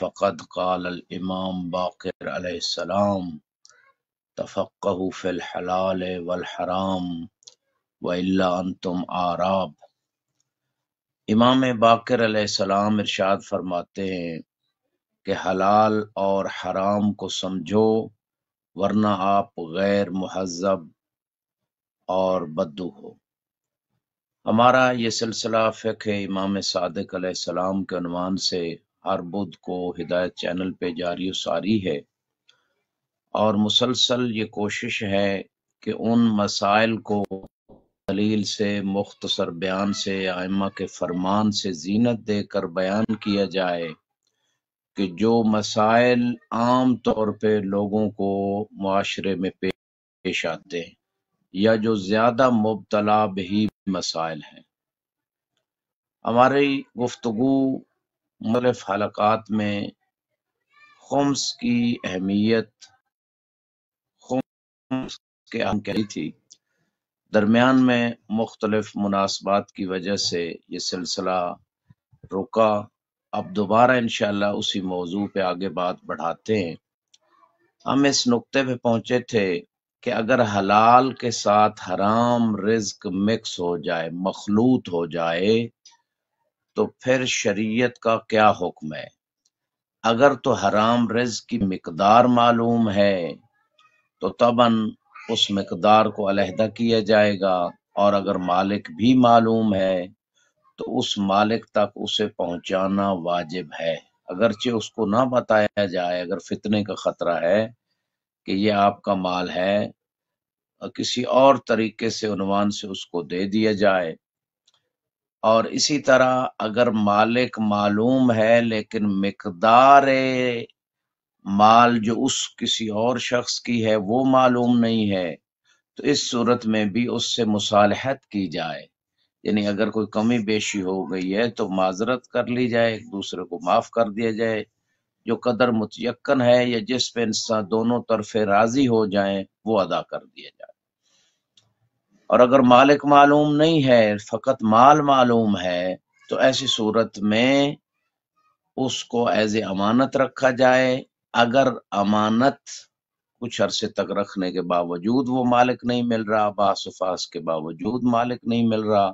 فقد قال الامام باقر علیہ السلام تفقهوا فی الحلال والحرام وإلا انتم اعراب۔ امام باقر علیہ السلام ارشاد فرماتے ہیں کہ حلال اور حرام کو سمجھو ورنہ آپ غیر مہذب اور بدو ہو۔ ہمارا یہ سلسلہ فقہ امام صادق علیہ السلام کے عنوان سے ہر بدھ کو ہدایت چینل پہ جاری و ساری ہے، اور مسلسل یہ کوشش ہے کہ ان مسائل کو دلیل سے، مختصر بیان سے، ائمہ کے فرمان سے زینت دے کر بیان کیا جائے کہ جو مسائل عام طور پہ لوگوں کو معاشرے میں پیش آتے ہیں یا جو زیادہ مبتلا بہی مسائل ہیں۔ ہماری گفتگو مختلف حلقات میں خمس کی اہمیت، خمس کے اہم کہی تھی، درمیان میں مختلف مناسبات کی وجہ سے یہ سلسلہ رکا۔ اب دوبارہ انشاءاللہ اسی موضوع پہ آگے بات بڑھاتے ہیں۔ ہم اس نقطے پہ پہنچے تھے کہ اگر حلال کے ساتھ حرام رزق مکس ہو جائے، مخلوط ہو جائے، تو پھر شریعت کا کیا حکم ہے؟ اگر تو حرام رزق کی مقدار معلوم ہے تو طبعاً اس مقدار کو علیحدہ کیا جائے گا، اور اگر مالک بھی معلوم ہے تو اس مالک تک اسے پہنچانا واجب ہے، اگرچہ اس کو نہ بتایا جائے۔ اگر فتنے کا خطرہ ہے کہ یہ آپ کا مال ہے، کسی اور طریقے سے عنوان سے اس کو دے دیا جائے، اور اسی طرح اگر مالک معلوم ہے لیکن مقدار مال جو اس کسی اور شخص کی ہے وہ معلوم نہیں ہے، تو اس صورت میں بھی اس سے مصالحت کی جائے، یعنی اگر کوئی کمی بیشی ہو گئی ہے تو معذرت کر لی جائے، ایک دوسرے کو معاف کر دیا جائے، جو قدر متیقن ہے یا جس پہ انسان دونوں طرف راضی ہو جائیں وہ ادا کر دیا جائے۔ اور اگر مالک معلوم نہیں ہے، فقط مال معلوم ہے، تو ایسی صورت میں اس کو ایز اے امانت رکھا جائے۔ اگر امانت کچھ عرصے تک رکھنے کے باوجود وہ مالک نہیں مل رہا، باس و فاس کے باوجود مالک نہیں مل رہا،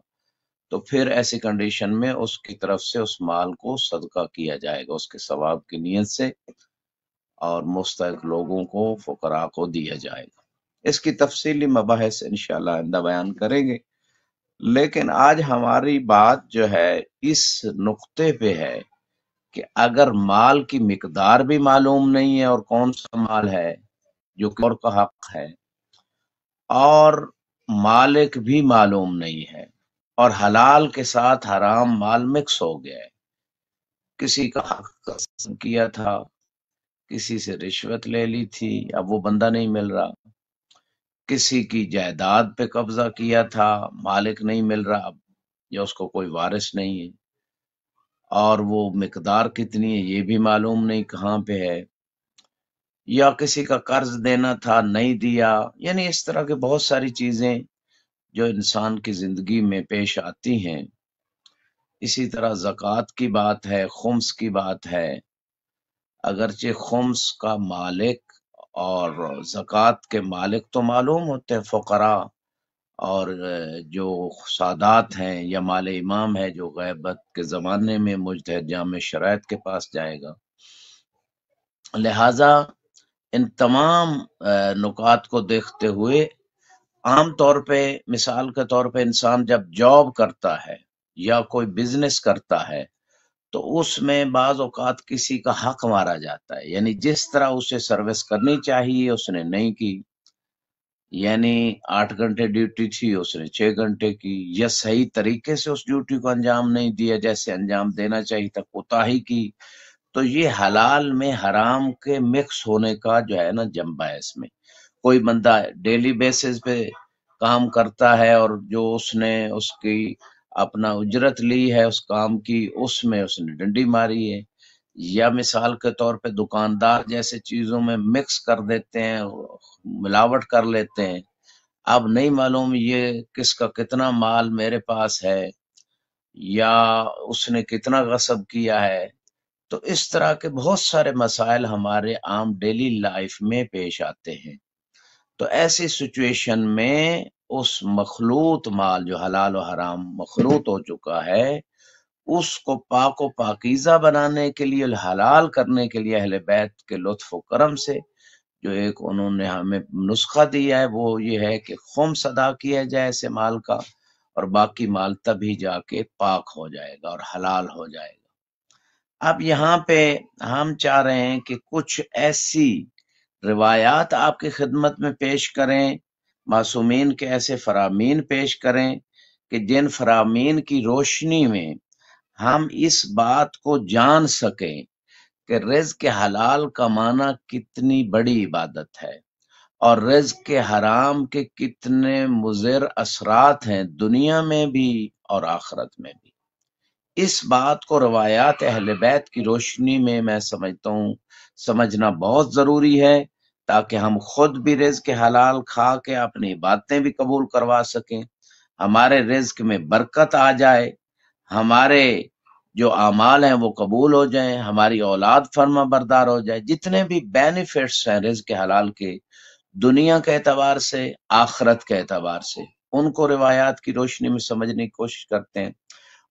تو پھر ایسی کنڈیشن میں اس کی طرف سے اس مال کو صدقہ کیا جائے گا، اس کے ثواب کی نیت سے، اور مستحق لوگوں کو، فقراء کو دیا جائے گا۔ اس کی تفصیلی مباحث انشاءاللہ آئندہ بیان کریں گے، لیکن آج ہماری بات جو ہے اس نقطے پہ ہے کہ اگر مال کی مقدار بھی معلوم نہیں ہے اور کون سا مال ہے جو اور کا حق ہے، اور مالک بھی معلوم نہیں ہے، اور حلال کے ساتھ حرام مال مکس ہو گیا ہے، کسی کا حق قسم کیا تھا، کسی سے رشوت لے لی تھی، اب وہ بندہ نہیں مل رہا، کسی کی جائیداد پہ قبضہ کیا تھا، مالک نہیں مل رہا اب، یا اس کو کوئی وارث نہیں ہے، اور وہ مقدار کتنی ہے یہ بھی معلوم نہیں کہاں پہ ہے، یا کسی کا قرض دینا تھا نہیں دیا، یعنی اس طرح کے بہت ساری چیزیں جو انسان کی زندگی میں پیش آتی ہیں۔ اسی طرح زکوٰۃ کی بات ہے، خمس کی بات ہے، اگرچہ خمس کا مالک اور زکوٰۃ کے مالک تو معلوم ہوتے ہیں، فقراء اور جو سادات ہیں یا مال امام ہے جو غیبت کے زمانے میں مجتہد جامع شرائط کے پاس جائے گا۔ لہٰذا ان تمام نکات کو دیکھتے ہوئے عام طور پہ، مثال کے طور پہ، انسان جب جاب کرتا ہے یا کوئی بزنس کرتا ہے تو اس میں بعض اوقات کسی کا حق مارا جاتا ہے، یعنی جس طرح اسے سروس کرنی چاہیے اس نے نہیں کی، یعنی 8 گھنٹے ڈیوٹی تھی اس نے 6 گھنٹے کی، یا صحیح طریقے سے اس ڈیوٹی کو انجام نہیں دیا جیسے انجام دینا چاہیے تھا، کوتاہی کی، تو یہ حلال میں حرام کے مکس ہونے کا جو ہے نا جنبہ ہے اس میں۔ کوئی بندہ ڈیلی بیسس پہ کام کرتا ہے اور جو اس نے اس کی اپنا اجرت لی ہے اس کام کی، اس میں اس نے ڈنڈی ماری ہے، یا مثال کے طور پہ دکاندار جیسے چیزوں میں مکس کر دیتے ہیں، ملاوٹ کر لیتے ہیں، اب نہیں معلوم یہ کس کا کتنا مال میرے پاس ہے یا اس نے کتنا غصب کیا ہے، تو اس طرح کے بہت سارے مسائل ہمارے عام ڈیلی لائف میں پیش آتے ہیں۔ تو ایسی سچویشن میں اس مخلوط مال جو حلال و حرام مخلوط ہو چکا ہے، اس کو پاک و پاکیزہ بنانے کے لیے، حلال کرنے کے لیے اہل بیت کے لطف و کرم سے جو ایک انہوں نے ہمیں نسخہ دیا ہے، وہ یہ ہے کہ خمس ادا کیا جائے ایسے مال کا، اور باقی مال تبھی جا کے پاک ہو جائے گا اور حلال ہو جائے گا۔ اب یہاں پہ ہم چاہ رہے ہیں کہ کچھ ایسی روایات آپ کی خدمت میں پیش کریں، معصومین کے ایسے فرامین پیش کریں کہ جن فرامین کی روشنی میں ہم اس بات کو جان سکیں کہ رزق حلال کمانا کتنی بڑی عبادت ہے، اور رزق حرام کے کتنے مضر اثرات ہیں دنیا میں بھی اور آخرت میں بھی۔ اس بات کو روایات اہل بیت کی روشنی میں میں سمجھتا ہوں سمجھنا بہت ضروری ہے، تاکہ ہم خود بھی رزق حلال کھا کے اپنی باتیں بھی قبول کروا سکیں، ہمارے رزق میں برکت آ جائے، ہمارے جو اعمال ہیں وہ قبول ہو جائیں، ہماری اولاد فرما بردار ہو جائے۔ جتنے بھی بینیفٹس ہیں رزق حلال کے، دنیا کے اعتبار سے، آخرت کے اعتبار سے، ان کو روایات کی روشنی میں سمجھنے کی کوشش کرتے ہیں،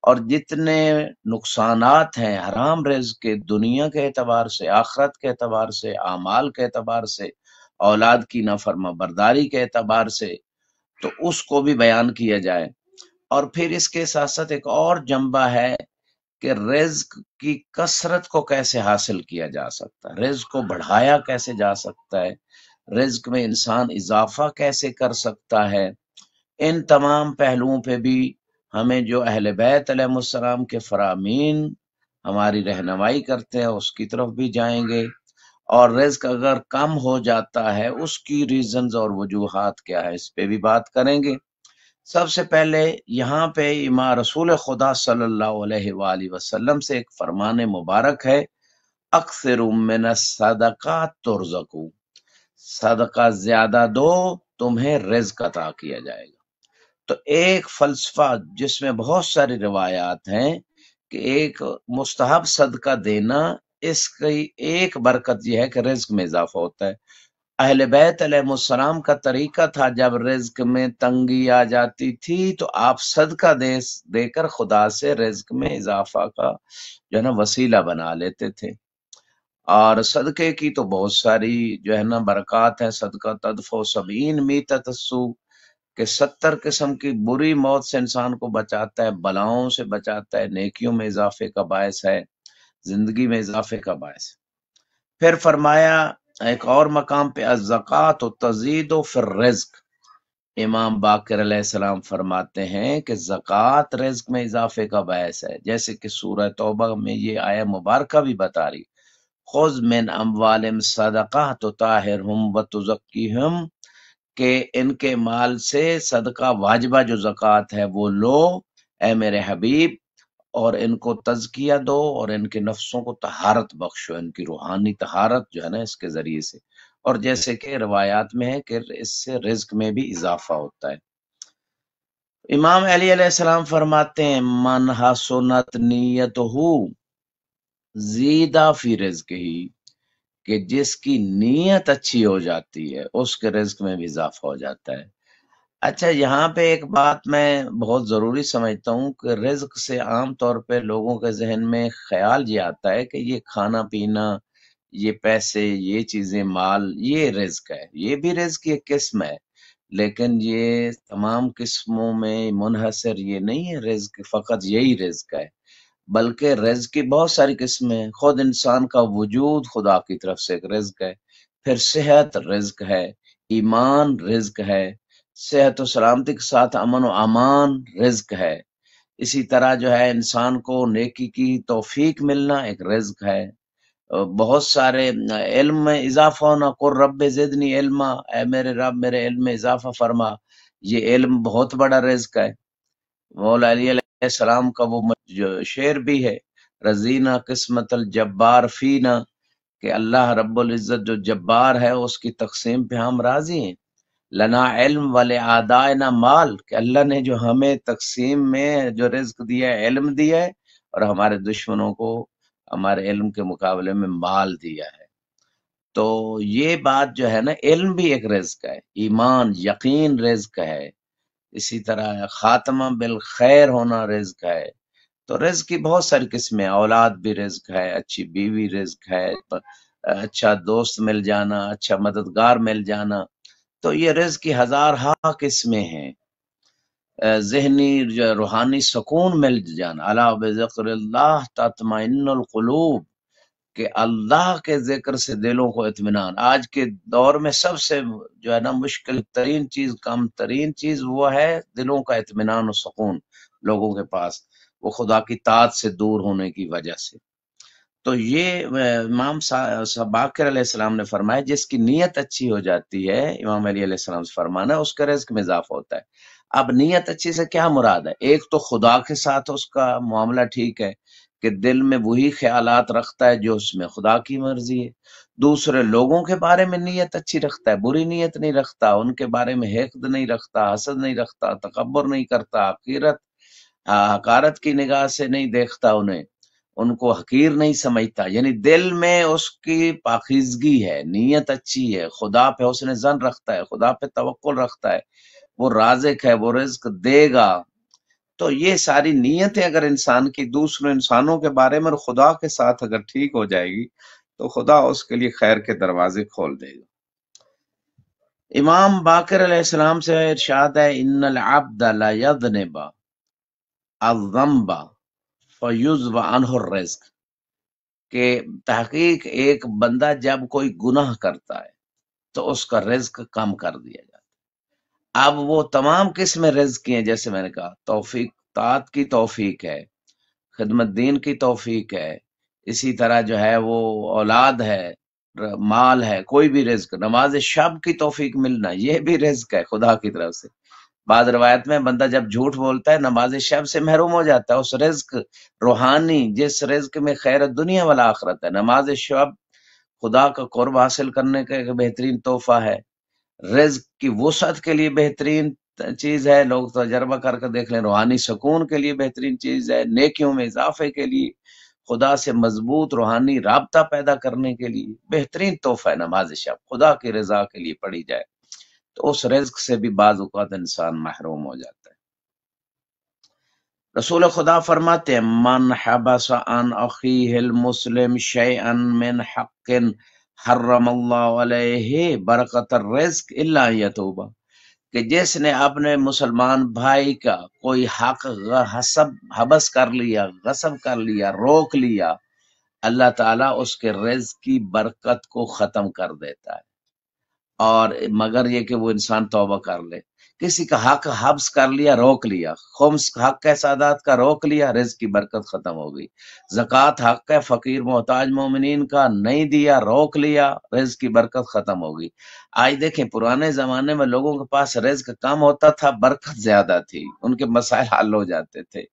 اور جتنے نقصانات ہیں حرام رزق کے، دنیا کے اعتبار سے، آخرت کے اعتبار سے، اعمال کے اعتبار سے، اولاد کی نافرما برداری کے اعتبار سے، تو اس کو بھی بیان کیا جائے۔ اور پھر اس کے ساتھ ساتھ ایک اور جنبہ ہے کہ رزق کی کثرت کو کیسے حاصل کیا جا سکتا ہے، رزق کو بڑھایا کیسے جا سکتا ہے، رزق میں انسان اضافہ کیسے کر سکتا ہے۔ ان تمام پہلوؤں پہ بھی ہمیں جو اہل بیت علیہ السلام کے فرامین ہماری رہنمائی کرتے ہیں اس کی طرف بھی جائیں گے، اور رزق اگر کم ہو جاتا ہے اس کی ریزنز اور وجوہات کیا ہے اس پہ بھی بات کریں گے۔ سب سے پہلے یہاں پہ امام رسول خدا صلی اللہ علیہ وآلہ وسلم سے ایک فرمان مبارک ہے، اکثر من الصدقات ترزقو، صدقہ زیادہ دو تمہیں رزق عطا کیا جائے گا۔ تو ایک فلسفہ جس میں بہت ساری روایات ہیں کہ ایک مستحب صدقہ دینا، اس کی ایک برکت یہ ہے کہ رزق میں اضافہ ہوتا ہے۔ اہل بیت علیہ السلام کا طریقہ تھا جب رزق میں تنگی آ جاتی تھی تو آپ صدقہ دے کر خدا سے رزق میں اضافہ کا جو ہے نا وسیلہ بنا لیتے تھے۔ اور صدقے کی تو بہت ساری جو ہے نا برکات ہیں، صدقہ تدفع 70 میتۃ السوء، کہ 70 قسم کی بری موت سے انسان کو بچاتا ہے، بلاؤں سے بچاتا ہے، نیکیوں میں اضافے کا باعث ہے، زندگی میں اضافے کا باعث ہے۔ پھر فرمایا ایک اور مقام پہ الزکوٰۃ تزید فی الرزق، امام باقر علیہ السلام فرماتے ہیں کہ زکوٰۃ رزق میں اضافے کا باعث ہے، جیسے کہ سورہ توبہ میں یہ آیہ مبارکہ بھی بتا رہی، خذ من اموالہم صدقہ تطہرہم وتزکیہم، کہ ان کے مال سے صدقہ واجبہ جو زکوٰۃ ہے وہ لو اے میرے حبیب، اور ان کو تزکیہ دو اور ان کے نفسوں کو طہارت بخشو، ان کی روحانی طہارت جو ہے نا اس کے ذریعے سے، اور جیسے کہ روایات میں ہے کہ اس سے رزق میں بھی اضافہ ہوتا ہے۔ امام علی علیہ السلام فرماتے ہیں من حسنت نیتہ زیدہ فی رزق ہی، کہ جس کی نیت اچھی ہو جاتی ہے اس کے رزق میں بھی اضافہ ہو جاتا ہے۔ اچھا، یہاں پہ ایک بات میں بہت ضروری سمجھتا ہوں کہ رزق سے عام طور پہ لوگوں کے ذہن میں خیال یہ آتا ہے کہ یہ کھانا پینا، یہ پیسے، یہ چیزیں، مال، یہ رزق ہے، یہ بھی رزق کی ایک قسم ہے، لیکن یہ تمام قسموں میں منحصر یہ نہیں ہے رزق فقط یہی رزق ہے، بلکہ رزق کی بہت ساری قسمیں ہیں۔ خود انسان کا وجود خدا کی طرف سے ایک رزق ہے، پھر صحت رزق ہے، ایمان رزق ہے، صحت و سلامتی کے ساتھ امن و امان رزق ہے، اسی طرح جو ہے انسان کو نیکی کی توفیق ملنا ایک رزق ہے، بہت سارے علم میں اضافہ ہونا، قل رب زدنی علما، اے میرے رب میرے علم میں اضافہ فرما، یہ علم بہت بڑا رزق ہے۔ مولا علی علیہ السلام کا وہ جو شعر بھی ہے، رضینا قسمت الجبار فینا، کہ اللہ رب العزت جو جبار ہے اس کی تقسیم پہ ہم راضی ہیں۔ لنا علم ولعدائنا مال، کہ اللہ نے جو ہمیں تقسیم میں جو رزق دیا ہے علم دیا ہے، اور ہمارے دشمنوں کو ہمارے علم کے مقابلے میں مال دیا ہے۔ تو یہ بات جو ہے نا، علم بھی ایک رزق ہے، ایمان یقین رزق ہے، اسی طرح خاتمہ بالخیر ہونا رزق ہے۔ تو رزق کی بہت ساری قسمیں، اولاد بھی رزق ہے، اچھی بیوی رزق ہے، اچھا دوست مل جانا، اچھا مددگار مل جانا، تو یہ رزق کی ہزارہا قسمیں ہیں۔ ذہنی روحانی سکون مل جانا، الا بذکر اللہ تطمئن القلوب، کہ اللہ کے ذکر سے دلوں کو اطمینان۔ آج کے دور میں سب سے جو ہے نا مشکل ترین چیز، کم ترین چیز وہ ہے دلوں کا اطمینان و سکون لوگوں کے پاس، وہ خدا کی طاعت سے دور ہونے کی وجہ سے۔ تو یہ امام باقر علیہ السلام نے فرمایا جس کی نیت اچھی ہو جاتی ہے، امام علی علیہ السلام سے فرمانا ہے، اس کا رزق میں اضافہ ہوتا ہے۔ اب نیت اچھی سے کیا مراد ہے؟ ایک تو خدا کے ساتھ اس کا معاملہ ٹھیک ہے کہ دل میں وہی خیالات رکھتا ہے جو اس میں خدا کی مرضی ہے۔ دوسرے لوگوں کے بارے میں نیت اچھی رکھتا ہے، بری نیت نہیں رکھتا، ان کے بارے میں حقد نہیں رکھتا، حسد نہیں رکھتا، تکبر نہیں کرتا، حقارت کی نگاہ سے نہیں دیکھتا انہیں، ان کو حقیر نہیں سمجھتا، یعنی دل میں اس کی پاکیزگی ہے، نیت اچھی ہے، خدا پہ حسن ظن رکھتا ہے، خدا پہ توکل رکھتا ہے، وہ رازق ہے، وہ رزق دے گا۔ تو یہ ساری نیتیں اگر انسان کی دوسرے انسانوں کے بارے میں اور خدا کے ساتھ اگر ٹھیک ہو جائے گی تو خدا اس کے لیے خیر کے دروازے کھول دے گا۔ امام باقر علیہ السلام سے ارشاد ہے، ان العبد لا یذنب الذنب فیذب عنہ الرزق، کہ تحقیق ایک بندہ جب کوئی گناہ کرتا ہے تو اس کا رزق کم کر دیا جاتا ہے۔ اب وہ تمام قسم رزق کی ہیں، جیسے میں نے کہا، توفیق طاعت کی توفیق ہے، خدمت دین کی توفیق ہے، اسی طرح جو ہے وہ اولاد ہے، مال ہے، کوئی بھی رزق، نماز شب کی توفیق ملنا یہ بھی رزق ہے خدا کی طرف سے۔ بعض روایت میں بندہ جب جھوٹ بولتا ہے نماز شب سے محروم ہو جاتا ہے، اس رزق روحانی جس رزق میں خیر دنیا والا آخرت ہے۔ نماز شب خدا کا قرب حاصل کرنے کا ایک بہترین تحفہ ہے، رزق کی وسعت کے لیے بہترین چیز ہے، لوگ تجربہ کر کے دیکھ لیں، روحانی سکون کے لیے بہترین چیز ہے، نیکیوں میں اضافے کے لیے، خدا سے مضبوط روحانی رابطہ پیدا کرنے کے لیے بہترین تحفہ ہے نماز شب، خدا کی رضا کے لیے پڑھی جائے تو اس رزق سے بھی بعض اوقات انسان محروم ہو جاتا ہے۔ رسول خدا فرماتے ہیں، من حبس عن اخیہ المسلم شیئا من حق حرم اللہ علیہ برکت الرزق الا ان یتوبہ، کہ جس نے اپنے مسلمان بھائی کا کوئی حق حبس کر لیا، غصب کر لیا، روک لیا، اللہ تعالیٰ اس کے رزق کی برکت کو ختم کر دیتا ہے، اور مگر یہ کہ وہ انسان توبہ کر لے۔ کسی کا حق حبس کر لیا، روک لیا، خمس حق ہے سادات کا، روک لیا، رزق کی برکت ختم ہو گئی۔ زکوٰۃ حق ہے فقیر محتاج مومنین کا، نہیں دیا، روک لیا، رزق کی برکت ختم ہو گئی۔ آج دیکھیں پرانے زمانے میں لوگوں کے پاس رزق کم ہوتا تھا، برکت زیادہ تھی، ان کے مسائل حل ہو جاتے تھے۔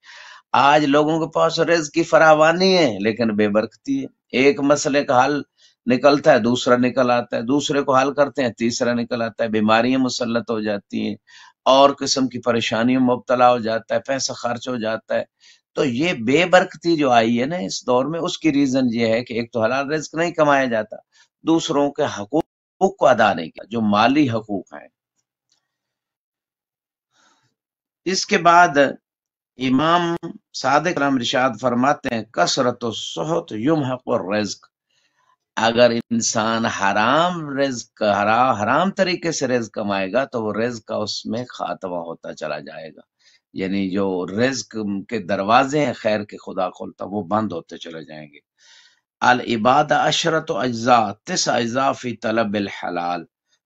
آج لوگوں کے پاس رزق کی فراوانی ہے لیکن بے برکتی ہے، ایک مسئلے کا حل نکلتا ہے دوسرا نکل آتا ہے، دوسرے کو حل کرتے ہیں تیسرا نکل آتا ہے، بیماریاں مسلط ہو جاتی ہیں، اور قسم کی پریشانیوں میں مبتلا ہو جاتا ہے، پیسہ خرچ ہو جاتا ہے۔ تو یہ بے برکتی جو آئی ہے نا اس دور میں، اس کی ریزن یہ ہے کہ ایک تو حلال رزق نہیں کمایا جاتا، دوسروں کے حقوق کو ادا نہیں کیا جو مالی حقوق ہیں۔ اس کے بعد امام صادق رحمۃ ارشاد فرماتے ہیں، کثرت السحت یمحق الرزق، اگر انسان حرام طریقے سے رزق کمائے گا تو وہ رزق کا اس میں خاتمہ ہوتا چلا جائے گا، یعنی جو رزق کے دروازے ہیں خیر کے خدا کھولتا وہ بند ہوتے چلے جائیں گے۔ العباد عشرۃ اجزاء 9 اجزاء فی طلب الحلال،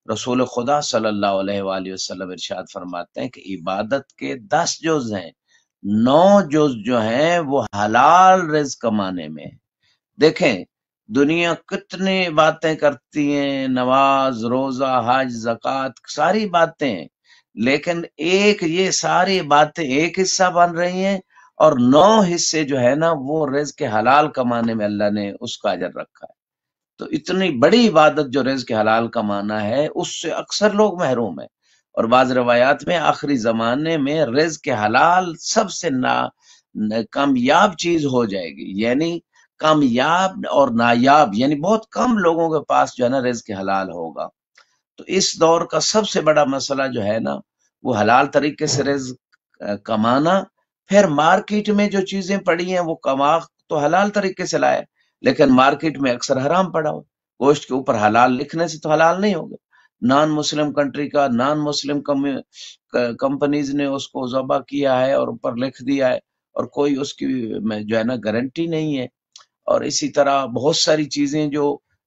رسول خدا صلی اللہ علیہ وآلہ وسلم ارشاد فرماتے ہیں کہ عبادت کے 10 جز ہیں، 9 جز جو ہیں وہ حلال رزق کمانے میں ہیں۔ دیکھیں دنیا کتنی باتیں کرتی ہیں، نماز، روزہ، حج، زکوٰۃ، ساری باتیں، لیکن ایک یہ ساری باتیں ایک حصہ بن رہی ہیں، اور 9 حصے جو ہے نا وہ رزق حلال کمانے میں اللہ نے اس کا اجر رکھا ہے۔ تو اتنی بڑی عبادت جو رزق حلال کمانا ہے اس سے اکثر لوگ محروم ہیں، اور بعض روایات میں آخری زمانے میں رزق حلال سب سے کامیاب چیز ہو جائے گی، یعنی کامیاب اور نایاب یعنی بہت کم لوگوں کے پاس جو ہے نا رزق حلال ہوگا۔ تو اس دور کا سب سے بڑا مسئلہ جو ہے نا وہ حلال طریقے سے رزق کمانا، پھر مارکیٹ میں جو چیزیں پڑی ہیں وہ کما تو حلال طریقے سے لائے، لیکن مارکیٹ میں اکثر حرام پڑا ہو، گوشت کے اوپر حلال لکھنے سے تو حلال نہیں ہوگا، نان مسلم کنٹری کا نان مسلم کمپنیز نے اس کو ذبح کیا ہے اور اوپر لکھ دیا ہے، اور کوئی اس کی جو ہے نا گارنٹی نہیں ہے۔ اور اسی طرح بہت ساری چیزیں جو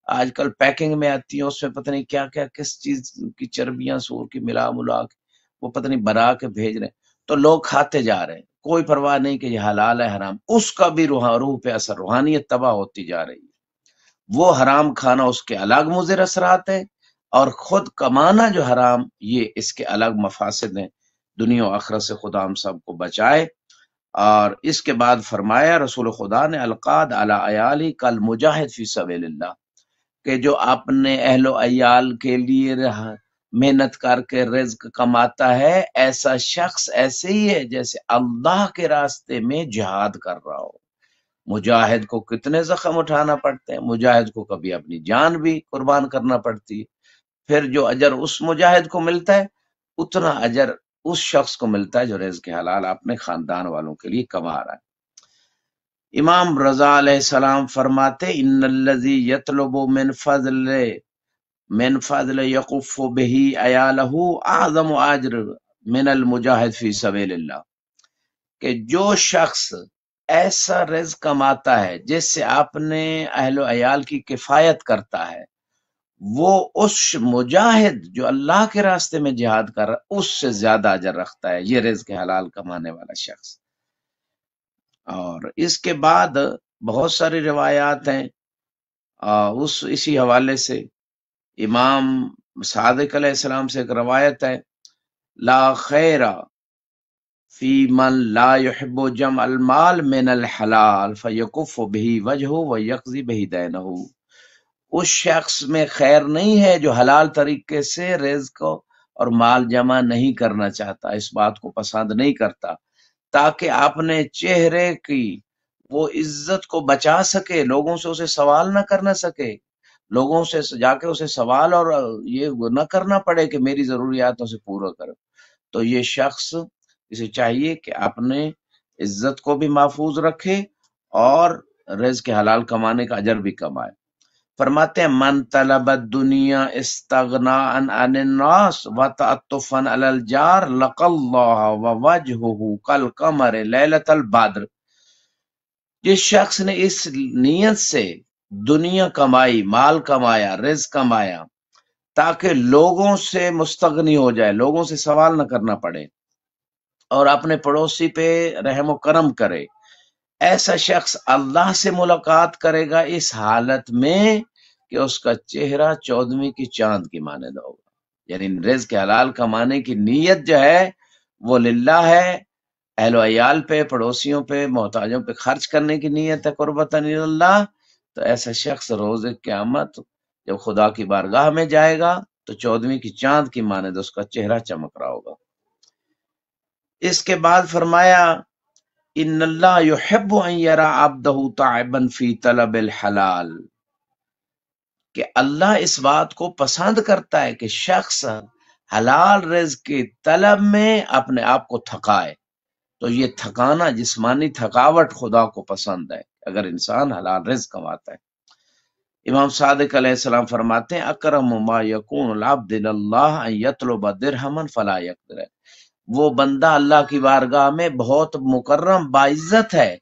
آج کل پیکنگ میں آتی ہیں اس میں پتہ نہیں کیا کیا کس چیز کی چربیاں سور کی ملا ملا کے وہ پتہ نہیں بنا کے بھیج رہے ہیں، تو لوگ کھاتے جا رہے ہیں، کوئی پرواہ نہیں کہ یہ حلال ہے حرام، اس کا بھی روح پہ اثر، روحانیت تباہ ہوتی جا رہی ہے۔ وہ حرام کھانا اس کے الگ مضر اثرات ہیں، اور خود کمانا جو حرام یہ اس کے الگ مفاسد ہیں۔ دنیا و آخرت سے خدا ہم سب کو بچائے۔ اور اس کے بعد فرمایا رسول خدا نے القاد علی عیالی کل مجاہد فی سبیل اللہ، کہ جو اپنے اہل و عیال کے لیے محنت کر کے رزق کماتا ہے، ایسا شخص ایسے ہی ہے جیسے اللہ کے راستے میں جہاد کر رہا ہو۔ مجاہد کو کتنے زخم اٹھانا پڑتے ہیں، مجاہد کو کبھی اپنی جان بھی قربان کرنا پڑتی ہے، پھر جو اجر اس مجاہد کو ملتا ہے اتنا اجر اس شخص کو ملتا ہے جو رزق حلال اپنے خاندان والوں کے لیے کما رہا ہے۔ امام رضا علیہ السلام فرماتے ان الذی یطلب من فضل یقف به عیالہ اعظم اجر من المجاہد فی سبیل اللہ، کہ جو شخص ایسا رزق کماتا ہے جس سے اپنے اہل و عیال کی کفایت کرتا ہے، وہ اس مجاہد جو اللہ کے راستے میں جہاد کر رہا ہے اس سے زیادہ اجر رکھتا ہے یہ رزق حلال کمانے والا شخص۔ اور اس کے بعد بہت ساری روایات ہیں اسی حوالے سے۔ امام صادق علیہ السلام سے ایک روایت ہے، لا خیر فی من لا يحب جمع المال من الحلال فیکف به وجهه ویقضی به دینہ، اس شخص میں خیر نہیں ہے جو حلال طریقے سے رزق اور مال جمع نہیں کرنا چاہتا، اس بات کو پسند نہیں کرتا تاکہ اپنے چہرے کی وہ عزت کو بچا سکے، لوگوں سے اسے سوال نہ کرنا سکے، لوگوں سے جا کے اسے سوال اور یہ نہ کرنا پڑے کہ میری ضروریاتوں سے پورا کرو۔ تو یہ شخص اسے چاہیے کہ اپنے عزت کو بھی محفوظ رکھے اور رزق حلال کمانے کا اجر بھی کمائے۔ فرماتے ہیں من طلب الدنیا استغنا عن الناس وتعطفا علی الجار لقى اللہ ووجهه كالقمر لیلۃ البدر، جس شخص نے اس نیت سے دنیا کمائی، مال کمایا، رزق کمایا تاکہ لوگوں سے مستغنی ہو جائے، لوگوں سے سوال نہ کرنا پڑے اور اپنے پڑوسی پہ رحم و کرم کرے، ایسا شخص اللہ سے ملاقات کرے گا اس حالت میں کہ اس کا چہرہ 14ویں کی چاند کی مانند ہوگا۔ یعنی رزق حلال کمانے کی نیت جو ہے وہ للہ ہے، اہل و عیال پہ، پڑوسیوں پہ، محتاجوں پہ خرچ کرنے کی نیت ہے قربتاً اللہ، تو ایسا شخص روز قیامت جب خدا کی بارگاہ میں جائے گا تو 14ویں کی چاند کی مانند اس کا چہرہ چمک رہا ہوگا۔ اس کے بعد فرمایا ان اللہ یحب ان یرا عبدہ تعبا فی طلب الحلال، کہ اللہ اس بات کو پسند کرتا ہے کہ شخص حلال رزق کی طلب میں اپنے آپ کو تھکائے، تو یہ تھکانا جسمانی تھکاوٹ خدا کو پسند ہے اگر انسان حلال رزق کماتا ہے۔ امام صادق علیہ السلام فرماتے ہیں اکرم ما یکون العبد اللہ ان یطلب درہما فلا یقدر، وہ بندہ اللہ کی بارگاہ میں بہت مکرم باعزت ہے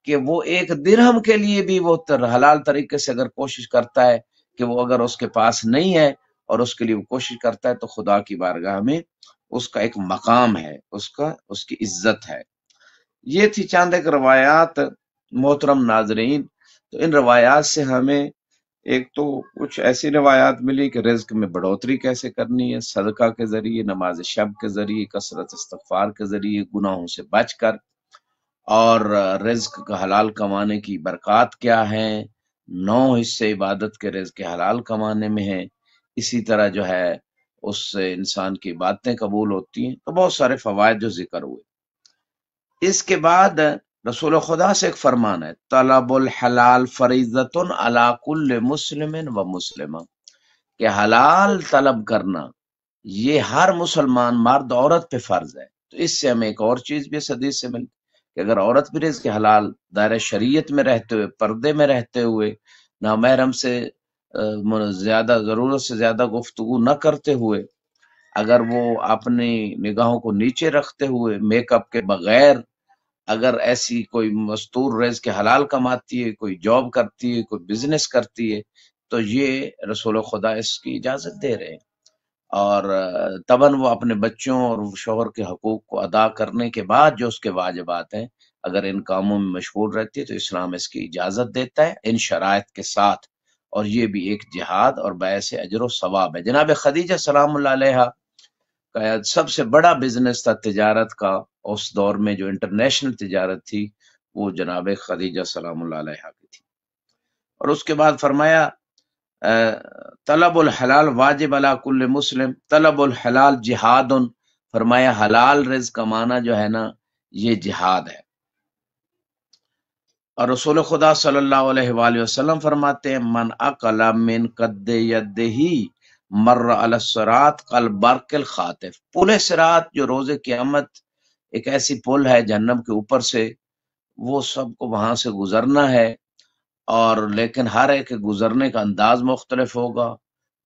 کہ وہ ایک درہم کے لیے بھی وہ حلال طریقے سے اگر کوشش کرتا ہے کہ وہ اگر اس کے پاس نہیں ہے اور اس کے لیے وہ کوشش کرتا ہے تو خدا کی بارگاہ میں اس کا ایک مقام ہے، اس کی عزت ہے۔ یہ تھی چند ایک روایات محترم ناظرین۔ تو ان روایات سے ہمیں ایک تو کچھ ایسی روایات ملی کہ رزق میں بڑھوتری کیسے کرنی ہے، صدقہ کے ذریعے، نماز شب کے ذریعے، کثرت استغفار کے ذریعے، گناہوں سے بچ کر، اور رزق کا حلال کمانے کی برکات کیا ہیں، 9 حصے عبادت کے رزق کے حلال کمانے میں ہیں، اسی طرح جو ہے اس سے انسان کی باتیں قبول ہوتی ہیں، تو بہت سارے فوائد جو ذکر ہوئے۔ اس کے بعد رسول خدا سے ایک فرمان ہے، طلب الحلال فریضۃ علی کل مسلم و مسلمہ، کہ حلال طلب کرنا یہ ہر مسلمان مرد عورت پہ فرض ہے۔ تو اس سے ہمیں ایک اور چیز بھی اس حدیث سے ملتی کہ اگر عورت بھی رزق حلال دائرہ شریعت میں رہتے ہوئے، پردے میں رہتے ہوئے، نامحرم سے زیادہ ضرورت سے زیادہ گفتگو نہ کرتے ہوئے، اگر وہ اپنی نگاہوں کو نیچے رکھتے ہوئے، میک اپ کے بغیر، اگر ایسی کوئی مستور رزق حلال کماتی ہے، کوئی جاب کرتی ہے، کوئی بزنس کرتی ہے، تو یہ رسول خدا اس کی اجازت دے رہے ہیں۔ اور طبعاً وہ اپنے بچوں اور شوہر کے حقوق کو ادا کرنے کے بعد جو اس کے واجبات ہیں، اگر ان کاموں میں مشغول رہتی ہے تو اسلام اس کی اجازت دیتا ہے ان شرائط کے ساتھ، اور یہ بھی ایک جہاد اور باعث اجر و ثواب ہے۔ جناب خدیجہ سلام اللہ علیہا کا سب سے بڑا بزنس تھا تجارت کا، اس دور میں جو انٹرنیشنل تجارت تھی وہ جناب خدیجہ سلام اللہ علیہا کی تھی۔ اور اس کے بعد فرمایا طلب الحلال واجب علی کل مسلم، طلب الحلال جہاد، فرمایا حلال رزق کمانا جو ہے نا یہ جہاد ہے۔ اور رسول خدا صلی اللہ علیہ وآلہ وسلم فرماتے ہیں من اکل من قد یدہ مر علی الصراط کالبرق الخاطف، پل صراط جو روز قیامت ایک ایسی پل ہے جہنم کے اوپر سے، وہ سب کو وہاں سے گزرنا ہے، اور لیکن ہر ایک کے گزرنے کا انداز مختلف ہوگا،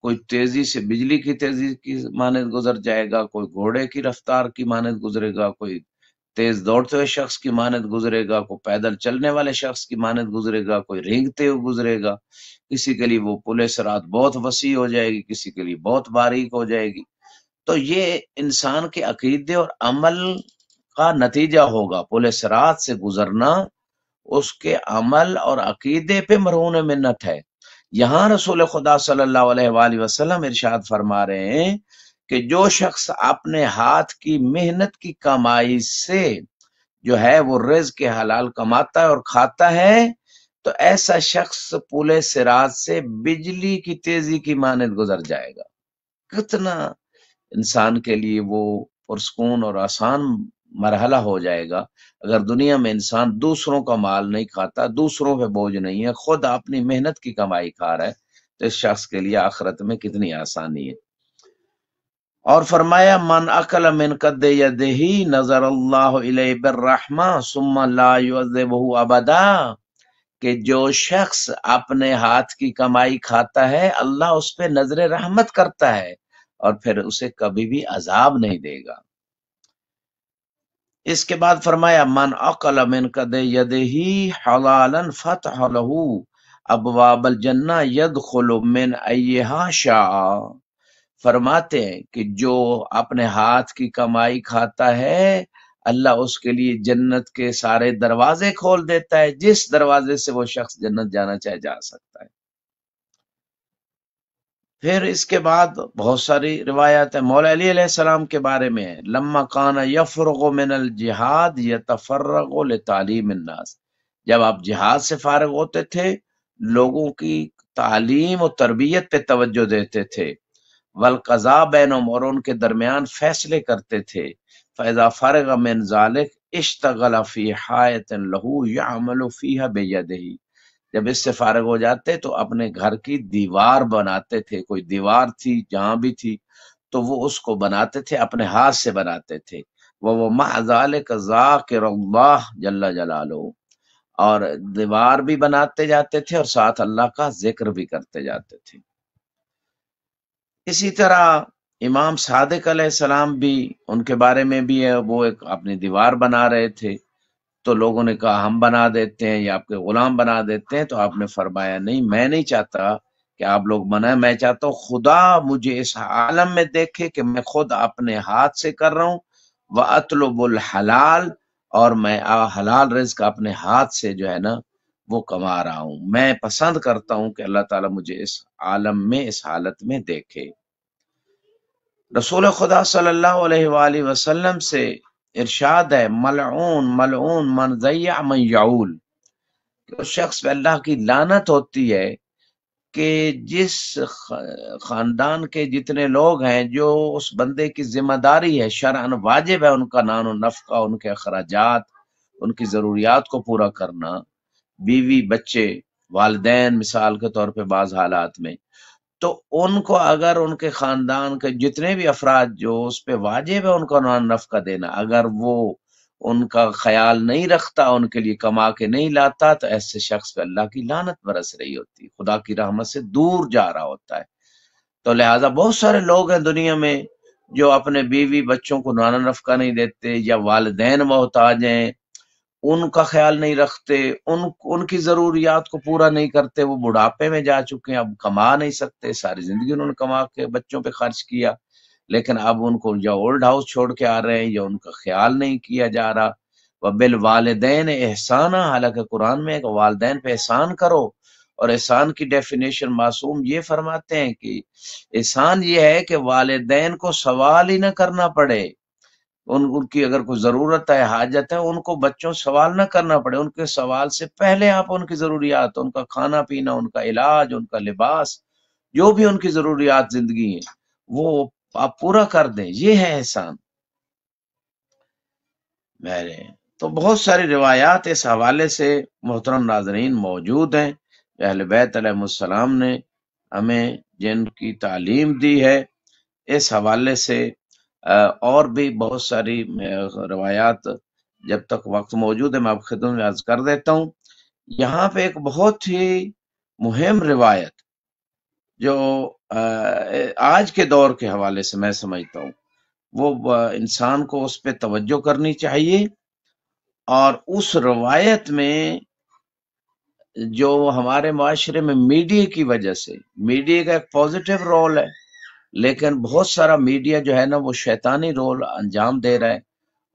کوئی تیزی سے بجلی کی تیزی کی مانند گزر جائے گا، کوئی گھوڑے کی رفتار کی مانند گزرے گا، کوئی تیز دوڑتے ہوئے شخص کی مانند گزرے گا، کوئی پیدل چلنے والے شخص کی مانند گزرے گا، کوئی رینگتے ہوئے گزرے گا، کسی کے لیے وہ پل صراط بہت وسیع ہو جائے گی، کسی کے لیے بہت باریک ہو جائے گی۔ تو یہ انسان کے عقیدے اور عمل کا نتیجہ ہوگا، پل صراط سے گزرنا اس کے عمل اور عقیدے پہ مرہون منت ہے۔ یہاں رسول خدا صلی اللہ علیہ وآلہ وسلم ارشاد فرما رہے ہیں کہ جو شخص اپنے ہاتھ کی محنت کی کمائی سے جو ہے وہ رزق حلال کماتا ہے اور کھاتا ہے، تو ایسا شخص پل صراط سے بجلی کی تیزی کی مانند گزر جائے گا۔ کتنا انسان کے لیے وہ پرسکون اور آسان مرحلہ ہو جائے گا اگر دنیا میں انسان دوسروں کا مال نہیں کھاتا، دوسروں پہ بوجھ نہیں ہے، خود اپنی محنت کی کمائی کھا رہا ہے، تو اس شخص کے لیے آخرت میں کتنی آسانی ہے۔ اور فرمایا من اکل من قد یدہ نظر اللہ الیہ بالرحمہ ثم لا یعذبہ ابدا، کہ جو شخص اپنے ہاتھ کی کمائی کھاتا ہے اللہ اس پہ نظر رحمت کرتا ہے اور پھر اسے کبھی بھی عذاب نہیں دے گا۔ اس کے بعد فرمایا من اکل من قد یدہ حلالا فتح لہ ابواب الجنہ یدخل من ایہا شاء، فرماتے ہیں کہ جو اپنے ہاتھ کی کمائی کھاتا ہے اللہ اس کے لیے جنت کے سارے دروازے کھول دیتا ہے، جس دروازے سے وہ شخص جنت جانا چاہے جا سکتا ہے۔ پھر اس کے بعد بہت ساری روایات ہیں مولا علی علیہ السلام کے بارے میں ہے، لما کان یفرغ من الجہاد یتفرغ لتعلیم الناس، جب آپ جہاد سے فارغ ہوتے تھے لوگوں کی تعلیم و تربیت پہ توجہ دیتے تھے، والقضاء بینہم، اور ان کے درمیان فیصلے کرتے تھے، فاذا فرغ من ذلک اشتغل فی حائط لہ یعمل فیہا بیدہ، جب اس سے فارغ ہو جاتے تو اپنے گھر کی دیوار بناتے تھے، کوئی دیوار تھی جہاں بھی تھی تو وہ اس کو بناتے تھے، اپنے ہاتھ سے بناتے تھے، وہ مع ذلک ذاکر اللہ جل جلالہ، اور دیوار بھی بناتے جاتے تھے اور ساتھ اللہ کا ذکر بھی کرتے جاتے تھے۔ اسی طرح امام صادق علیہ السلام بھی، ان کے بارے میں بھی ہے، وہ ایک اپنی دیوار بنا رہے تھے تو لوگوں نے کہا ہم بنا دیتے ہیں یا آپ کے غلام بنا دیتے ہیں، تو آپ نے فرمایا نہیں، میں نہیں چاہتا کہ آپ لوگ بنائیں، میں چاہتا ہوں خدا مجھے اس عالم میں دیکھے کہ میں خود اپنے ہاتھ سے کر رہا ہوں، وَأَطْلُبُ الْحَلَال، اور میں حلال رزق اپنے ہاتھ سے جو ہے نا وہ کما رہا ہوں، میں پسند کرتا ہوں کہ اللہ تعالیٰ مجھے اس عالم میں اس حالت میں دیکھے۔ رسول خدا صلی اللہ علیہ وآلہ وسلم سے ارشاد ہے ملعون ملعون من ضیع من یعول، کہ اس شخص پہ اللہ کی لعنت ہوتی ہے کہ جس خاندان کے جتنے لوگ ہیں جو اس بندے کی ذمہ داری ہے، شرعاً واجب ہے ان کا نان و نفقہ، ان کے اخراجات، ان کی ضروریات کو پورا کرنا، بیوی بچے والدین مثال کے طور پہ بعض حالات میں، تو ان کو اگر ان کے خاندان کے جتنے بھی افراد جو اس پہ واجب ہے ان کو نفقہ دینا، اگر وہ ان کا خیال نہیں رکھتا، ان کے لیے کما کے نہیں لاتا، تو ایسے شخص پہ اللہ کی لعنت برس رہی ہوتی، خدا کی رحمت سے دور جا رہا ہوتا ہے۔ تو لہٰذا بہت سارے لوگ ہیں دنیا میں جو اپنے بیوی بچوں کو نانا نفقہ نہیں دیتے، یا والدین محتاج ہیں ان کا خیال نہیں رکھتے، ان کی ضروریات کو پورا نہیں کرتے، وہ بڑھاپے میں جا چکے ہیں، اب کما نہیں سکتے، ساری زندگی انہوں نے کما کے بچوں پہ خرچ کیا، لیکن اب ان کو یا اولڈ ہاؤس چھوڑ کے آ رہے ہیں یا ان کا خیال نہیں کیا جا رہا۔ وبالوالدین احسانہ، حالانکہ قرآن میں ہے کہ والدین پہ احسان کرو، اور احسان کی ڈیفینیشن معصوم یہ فرماتے ہیں کہ احسان یہ ہے کہ والدین کو سوال ہی نہ کرنا پڑے، ان کی اگر کوئی ضرورت ہے حاجت ہے ان کو بچوں سوال نہ کرنا پڑے، ان کے سوال سے پہلے آپ ان کی ضروریات، ان کا کھانا پینا، ان کا علاج، ان کا لباس، جو بھی ان کی ضروریات زندگی ہیں وہ آپ پورا کر دیں، یہ ہے احسان میرے۔ تو بہت ساری روایات اس حوالے سے محترم ناظرین موجود ہیں، اہل بیت علیہ السلام نے ہمیں جن کی تعلیم دی ہے، اس حوالے سے اور بھی بہت ساری روایات جب تک وقت موجود ہے میں آپ خدمت میں عرض کر دیتا ہوں۔ یہاں پہ ایک بہت ہی مہم روایت جو آج کے دور کے حوالے سے میں سمجھتا ہوں وہ انسان کو اس پہ توجہ کرنی چاہیے، اور اس روایت میں جو ہمارے معاشرے میں میڈیا کی وجہ سے، میڈیا کا ایک پازیٹیو رول ہے، لیکن بہت سارا میڈیا جو ہے نا وہ شیطانی رول انجام دے رہا ہے،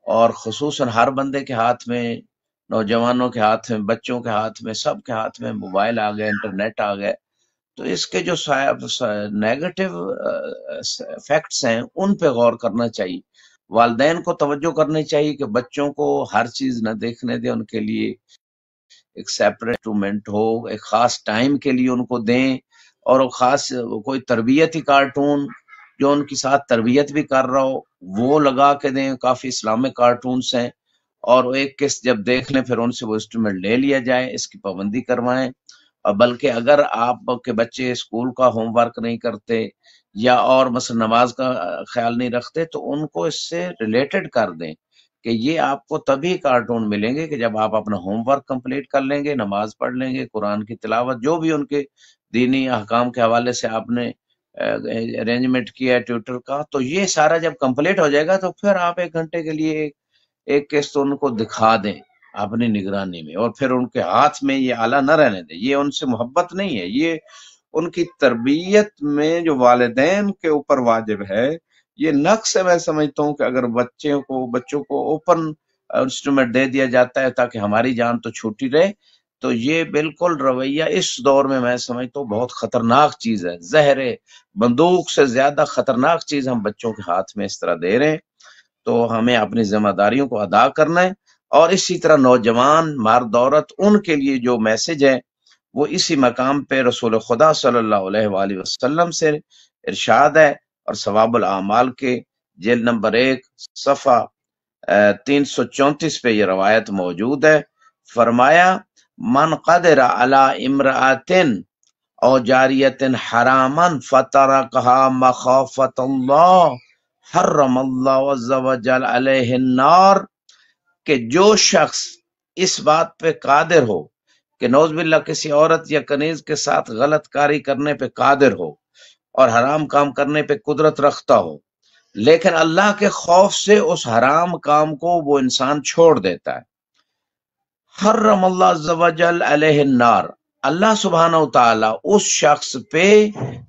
اور خصوصاً ہر بندے کے ہاتھ میں، نوجوانوں کے ہاتھ میں، بچوں کے ہاتھ میں، سب کے ہاتھ میں موبائل آ گئے، انٹرنیٹ آ گئے، تو اس کے جو نیگیٹو ایفیکٹس ہیں ان پہ غور کرنا چاہیے، والدین کو توجہ کرنی چاہیے کہ بچوں کو ہر چیز نہ دیکھنے دیں، ان کے لیے ایک سیپریٹ انسٹرومنٹ ہو، ایک خاص ٹائم کے لیے ان کو دیں، اور وہ خاص کوئی تربیتی کارٹون جو ان کی ساتھ تربیت بھی کر رہا ہو وہ لگا کے دیں، کافی اسلامک کارٹونس ہیں، اور ایک قسط جب دیکھ لیں پھر ان سے وہ انسٹرومنٹ لے لیا جائے، اس کی پابندی کروائیں۔ اور بلکہ اگر آپ کے بچے اسکول کا ہوم ورک نہیں کرتے یا اور مثلا نماز کا خیال نہیں رکھتے تو ان کو اس سے ریلیٹڈ کر دیں کہ یہ آپ کو تبھی کارٹون ملیں گے کہ جب آپ اپنا ہوم ورک کمپلیٹ کر لیں گے، نماز پڑھ لیں گے، قرآن کی تلاوت، جو بھی ان کے دینی احکام کے حوالے سے آپ نے ارینجمنٹ کیا ہے ٹیوٹر کا، تو یہ سارا جب کمپلیٹ ہو جائے گا تو پھر آپ 1 گھنٹے کے لیے ایک قسط ان کو دکھا دیں اپنی نگرانی میں، اور پھر ان کے ہاتھ میں یہ آلہ نہ رہنے دیں، یہ ان سے محبت نہیں ہے، یہ ان کی تربیت میں جو والدین کے اوپر واجب ہے یہ نقص ہے۔ میں سمجھتا ہوں کہ اگر بچوں کو اوپن انسٹرومنٹ دے دیا جاتا ہے تاکہ ہماری جان تو چھوٹی رہے، تو یہ بالکل رویہ اس دور میں سمجھتا ہوں بہت خطرناک چیز ہے، زہر بندوق سے زیادہ خطرناک چیز ہم بچوں کے ہاتھ میں اس طرح دے رہے ہیں۔ تو ہمیں اپنی ذمہ داریوں کو ادا کرنا ہے، اور اسی طرح نوجوان مرد عورت ان کے لیے جو میسج ہے وہ اسی مقام پہ رسول خدا صلی اللہ علیہ وآلہ وسلم سے ارشاد ہے، اور ثواب الاعمال کے جلد نمبر 1 صفحہ 334 پہ یہ روایت موجود ہے۔ فرمایا من قدر علی امرأۃ او جاریۃ حراما فترکها مخافۃ اللہ حرم اللہ عز وجل علیہ النار، کہ جو شخص اس بات پہ قادر ہو کہ نعوذ باللہ کسی عورت یا کنیز کے ساتھ غلط کاری کرنے پہ قادر ہو اور حرام کام کرنے پہ قدرت رکھتا ہو، لیکن اللہ کے خوف سے اس حرام کام کو وہ انسان چھوڑ دیتا ہے، حرم اللہ عز وجل علیہ النار، اللہ سبحانہ و تعالی اس شخص پہ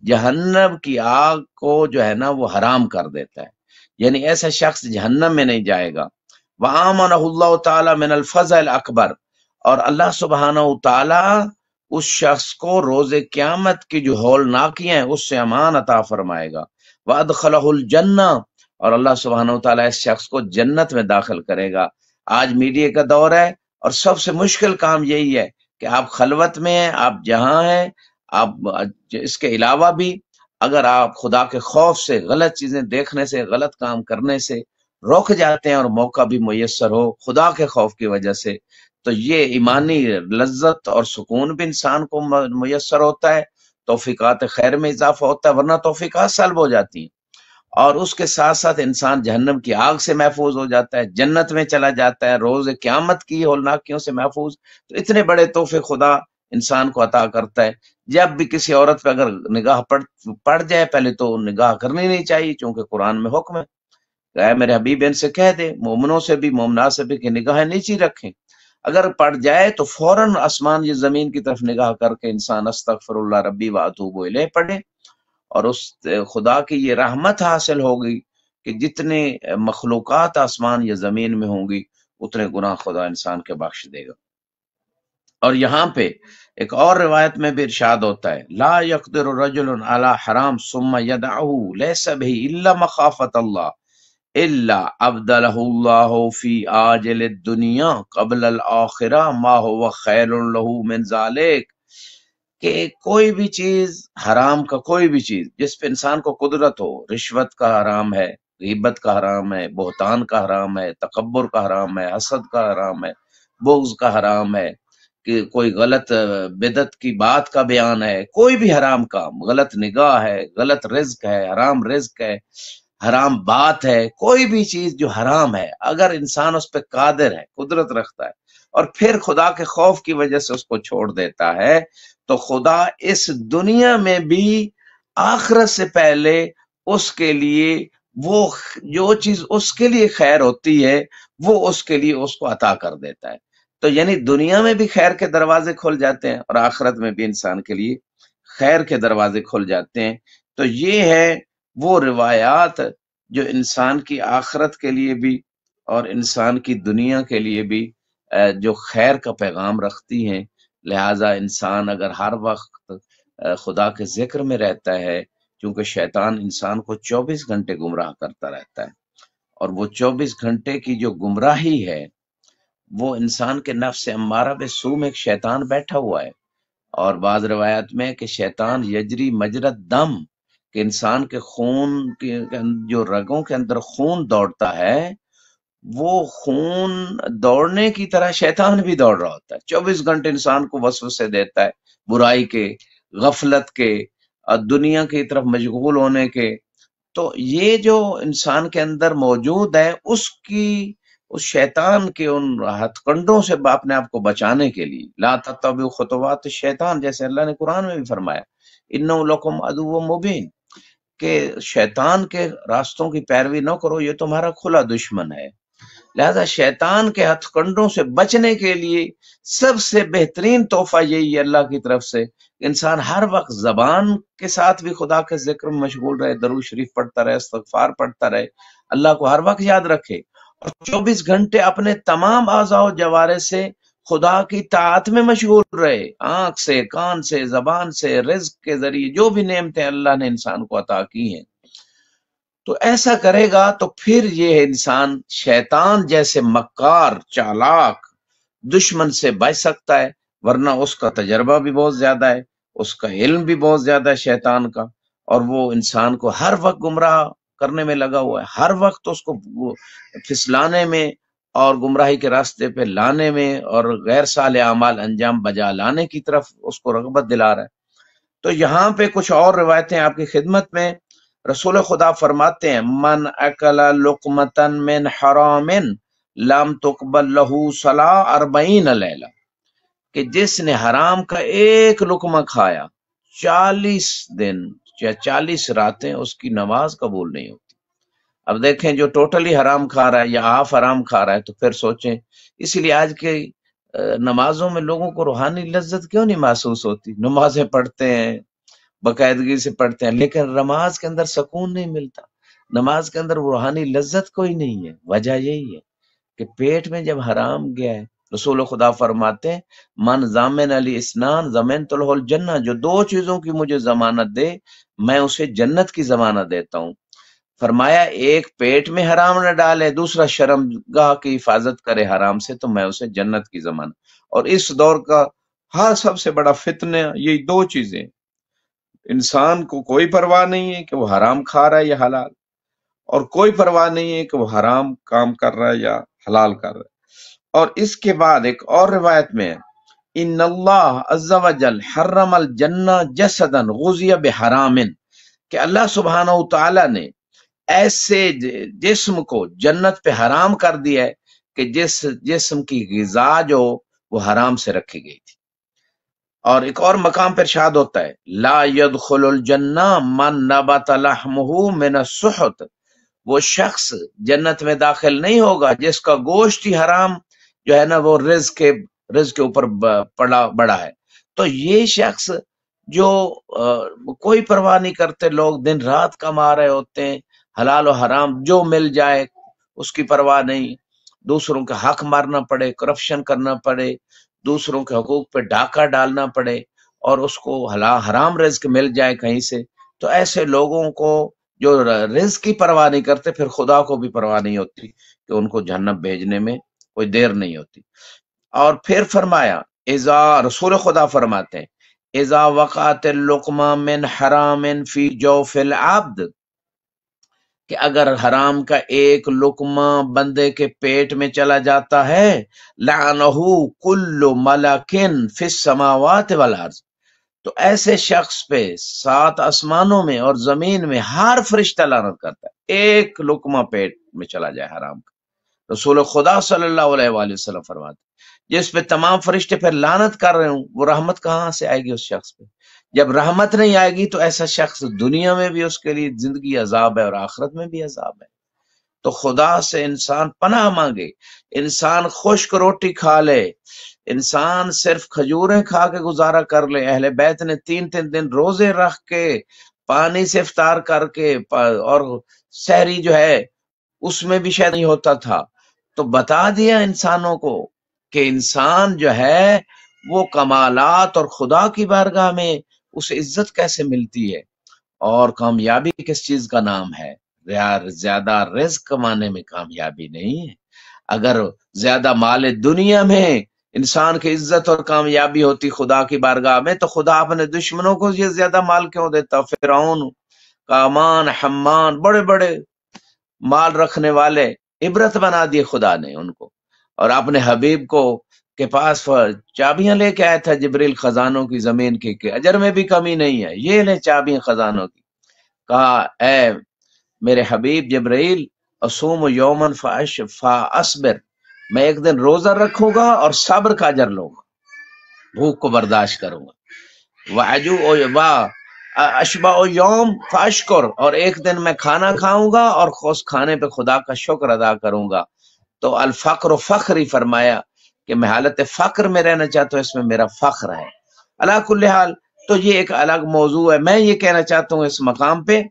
جہنم کی آگ کو جو ہے نا وہ حرام کر دیتا ہے، یعنی ایسا شخص جہنم میں نہیں جائے گا۔ وآمنہ اللہ تعالی من الفزع الاکبر، اور اللہ سبحانہ و تعالی اس شخص کو روز قیامت کی جو ہولناکیاں ہیں اس سے امان عطا فرمائے گا۔ وادخلہ الجنہ، اور اللہ سبحانہ و تعالی اس شخص کو جنت میں داخل کرے گا۔ آج میڈیا کا دور ہے، اور سب سے مشکل کام یہی ہے کہ آپ خلوت میں ہیں، آپ جہاں ہیں، آپ اس کے علاوہ بھی اگر آپ خدا کے خوف سے غلط چیزیں دیکھنے سے، غلط کام کرنے سے رک جاتے ہیں اور موقع بھی میسر ہو خدا کے خوف کی وجہ سے، تو یہ ایمانی لذت اور سکون بھی انسان کو میسر ہوتا ہے، توفیقات خیر میں اضافہ ہوتا ہے، ورنہ توفیقات سلب ہو جاتی ہیں، اور اس کے ساتھ ساتھ انسان جہنم کی آگ سے محفوظ ہو جاتا ہے، جنت میں چلا جاتا ہے، روز قیامت کی ہولناکیوں سے محفوظ۔ تو اتنے بڑے تحفے خدا انسان کو عطا کرتا ہے۔ جب بھی کسی عورت پہ اگر نگاہ پڑ جائے، پہلے تو نگاہ کرنی نہیں چاہیے، چونکہ قرآن میں حکم ہے، اے میرے حبیب ان سے کہہ دے، مومنوں سے بھی مومنات سے بھی، کہ نگاہیں نیچی رکھیں۔ اگر پڑ جائے تو فوراً آسمان یہ زمین کی طرف نگاہ کر کے انسان استغفر اللہ ربی واتوب الیہ پڑھے، اور اس خدا کی یہ رحمت حاصل ہوگی کہ جتنے مخلوقات آسمان یا زمین میں ہوں گی اتنے گناہ خدا انسان کے بخش دے گا۔ اور یہاں پہ ایک اور روایت میں بھی ارشاد ہوتا ہے، لا یقدر رجل علی حرام ثم یدعه لیس به الا مخافت اللہ الا ابدلہ اللہ فی آجل الدنیا قبل الآخرہ ما هو خیر له من ذلک، کہ کوئی بھی چیز حرام کا، کوئی بھی چیز جس پہ انسان کو قدرت ہو، رشوت کا حرام ہے، غیبت کا حرام ہے، بہتان کا حرام ہے، تکبر کا حرام ہے، حسد کا حرام ہے، بغض کا حرام ہے، کہ کوئی غلط بدعت کی بات کا بیان ہے، کوئی بھی حرام کام، غلط نگاہ ہے، غلط رزق ہے، حرام رزق ہے، حرام بات ہے، کوئی بھی چیز جو حرام ہے، اگر انسان اس پہ قادر ہے، قدرت رکھتا ہے، اور پھر خدا کے خوف کی وجہ سے اس کو چھوڑ دیتا ہے، تو خدا اس دنیا میں بھی آخرت سے پہلے اس کے لیے وہ جو چیز اس کے لیے خیر ہوتی ہے وہ اس کے لیے اس کو عطا کر دیتا ہے۔ تو یعنی دنیا میں بھی خیر کے دروازے کھل جاتے ہیں اور آخرت میں بھی انسان کے لیے خیر کے دروازے کھل جاتے ہیں۔ تو یہ ہے وہ روایات جو انسان کی آخرت کے لیے بھی اور انسان کی دنیا کے لیے بھی جو خیر کا پیغام رکھتی ہیں۔ لہٰذا انسان اگر ہر وقت خدا کے ذکر میں رہتا ہے، کیونکہ شیطان انسان کو 24 گھنٹے گمراہ کرتا رہتا ہے، اور وہ 24 گھنٹے کی جو گمراہی ہے وہ انسان کے نفس امارہ بالسوء میں ایک شیطان بیٹھا ہوا ہے، اور بعض روایات میں کہ شیطان یجری مجرد دم، کہ انسان کے خون کے جو رگوں کے اندر خون دوڑتا ہے، وہ خون دوڑنے کی طرح شیطان بھی دوڑ رہا ہوتا ہے، 24 گھنٹے انسان کو وسوسے دیتا ہے، برائی کے، غفلت کے، اور دنیا کی طرف مشغول ہونے کے۔ تو یہ جو انسان کے اندر موجود ہے، اس شیطان کے ان ہتھ کنڈوں سے اپنے آپ کو بچانے کے لیے، لا تتبعوا خطوات الشیطان، جیسے اللہ نے قرآن میں بھی فرمایا، انہ لکم عدو مبین، کہ شیطان کے راستوں کی پیروی نہ کرو، یہ تمہارا کھلا دشمن ہے۔ لہذا شیطان کے ہتھ کنڈوں سے بچنے کے لیے سب سے بہترین تحفہ یہی ہے اللہ کی طرف سے، انسان ہر وقت زبان کے ساتھ بھی خدا کے ذکر میں مشغول رہے، درود شریف پڑھتا رہے، استغفار پڑھتا رہے، اللہ کو ہر وقت یاد رکھے، اور 24 گھنٹے اپنے تمام اعضاء و جوارح سے خدا کی طاعت میں مشغول رہے، آنکھ سے، کان سے، زبان سے، رزق کے ذریعے جو بھی نعمتیں اللہ نے انسان کو عطا کی ہیں، تو ایسا کرے گا تو پھر یہ انسان شیطان جیسے مکار چالاک دشمن سے بچ سکتا ہے، ورنہ اس کا تجربہ بھی بہت زیادہ ہے، اس کا علم بھی بہت زیادہ ہے شیطان کا، اور وہ انسان کو ہر وقت گمراہ کرنے میں لگا ہوا ہے، ہر وقت اس کو پھسلانے میں اور گمراہی کے راستے پہ لانے میں اور غیر صالح اعمال انجام بجا لانے کی طرف اس کو رغبت دلا رہا ہے۔ تو یہاں پہ کچھ اور روایتیں آپ کی خدمت میں۔ رسول خدا فرماتے ہیں، من اکل لقمتن من حرام لم تقبل له صلاۃ 40 لیلہ، کہ جس نے حرام کا ایک لقمہ کھایا 40 دن یا 40 راتیں اس کی نماز قبول نہیں ہوتی۔ اب دیکھیں جو ٹوٹلی حرام کھا رہا ہے یا ہاف حرام کھا رہا ہے تو پھر سوچیں، اسی لیے آج کے نمازوں میں لوگوں کو روحانی لذت کیوں نہیں محسوس ہوتی؟ نمازیں پڑھتے ہیں، باقاعدگی سے پڑھتے ہیں، لیکن نماز کے اندر سکون نہیں ملتا، نماز کے اندر روحانی لذت کوئی نہیں ہے۔ وجہ یہی ہے کہ پیٹ میں جب حرام گیا ہے، رسول خدا فرماتے ہیں، من ضامن علی اسنان ضمنت له الجنہ، جو 2 چیزوں کی مجھے ضمانت دے میں اسے جنت کی ضمانت دیتا ہوں۔ فرمایا ایک پیٹ میں حرام نہ ڈالے، دوسرا شرمگاہ کی حفاظت کرے حرام سے، تو میں اسے جنت کی ضمانت۔ اور اس دور کا ہر سب سے بڑا فتنہ یہی 2 چیزیں، انسان کو کوئی پرواہ نہیں ہے کہ وہ حرام کھا رہا ہے یا حلال، اور کوئی پرواہ نہیں ہے کہ وہ حرام کام کر رہا ہے یا حلال کر رہا ہے۔ اور اس کے بعد ایک اور روایت میں ہے ان اللہ عز و جل حرم الجنہ جسدا غذی بحرام، کہ اللہ سبحانہ تعالی نے ایسے جسم کو جنت پہ حرام کر دیا ہے کہ جس جسم کی غذا جو وہ حرام سے رکھی گئی تھی۔ اور ایک اور مقام پر ارشاد ہوتا ہے لا يدخل الجنہ من نبت لحمہ من السحت، وہ شخص جنت میں داخل نہیں ہوگا جس کا گوشت ہی حرام جو ہے نا وہ رزق کے اوپر بڑا ہے۔ تو یہ شخص جو کوئی پرواہ نہیں کرتے، لوگ دن رات کما رہے ہوتے ہیں، حلال و حرام جو مل جائے اس کی پرواہ نہیں، دوسروں کے حق مارنا پڑے، کرپشن کرنا پڑے، دوسروں کے حقوق پہ ڈاکہ ڈالنا پڑے اور اس کو حرام رزق مل جائے کہیں سے، تو ایسے لوگوں کو جو رزق کی پرواہ نہیں کرتے، پھر خدا کو بھی پرواہ نہیں ہوتی کہ ان کو جہنم بھیجنے میں کوئی دیر نہیں ہوتی۔ اور پھر فرمایا اذا، رسول خدا فرماتے ہیں اذا وقعت اللقمہ من حرام فی جوف العبد، کہ اگر حرام کا ایک لقمہ بندے کے پیٹ میں چلا جاتا ہے لعنہ کل ملک فی السماوات والارض، تو ایسے شخص پہ 7 آسمانوں میں اور زمین میں ہر فرشتہ لعنت کرتا ہے، ایک لقمہ پیٹ میں چلا جائے حرام کا۔ رسول خدا صلی اللہ علیہ وآلہ وسلم فرماتے جس پہ تمام فرشتے پھر لعنت کر رہے ہوں، وہ رحمت کہاں سے آئے گی اس شخص پہ؟ جب رحمت نہیں آئے گی تو ایسا شخص دنیا میں بھی اس کے لیے زندگی عذاب ہے اور آخرت میں بھی عذاب ہے۔ تو خدا سے انسان پناہ مانگے، انسان خشک روٹی کھا لے، انسان صرف کھجوریں کھا کے گزارا کر لے۔ اہل بیت نے 3 دن روزے رکھ کے پانی سے افطار کر کے اور سحری جو ہے اس میں بھی شاید نہیں ہوتا تھا، تو بتا دیا انسانوں کو کہ انسان جو ہے وہ کمالات اور خدا کی بارگاہ میں اسے عزت کیسے ملتی ہے، اور کامیابی کس چیز کا نام ہے؟ زیادہ رزق کمانے میں کامیابی نہیں ہے۔ اگر زیادہ مال دنیا میں انسان کی عزت اور کامیابی ہوتی خدا کی بارگاہ میں، تو خدا اپنے دشمنوں کو یہ زیادہ مال کیوں دیتا؟ فرعون، کامان، حمان، بڑے بڑے مال رکھنے والے عبرت بنا دیے خدا نے ان کو، اور اپنے حبیب کو کے پاس چابیاں لے کے آیا تھا جبریل خزانوں کی زمین کی، کہ اجر میں بھی کمی نہیں ہے، یہ لے چابیاں خزانوں کی۔ کہا اے میرے حبیب جبرائیل اصوم یومن فاصبر، میں ایک دن روزہ رکھوں گا اور صبر کا اجر لوں گا، بھوک کو برداشت کروں گا۔ اشبع یوم فاشکر، اور ایک دن میں کھانا کھاؤں گا اور اس کھانے پہ خدا کا شکر ادا کروں گا۔ تو الفقر فخری فرمایا کہ میں حالت فقر میں رہنا چاہتا ہوں، اس میں میرا فخر ہے۔ علی کل حال تو یہ ایک الگ موضوع ہے۔ میں یہ کہنا چاہتا ہوں اس مقام پہ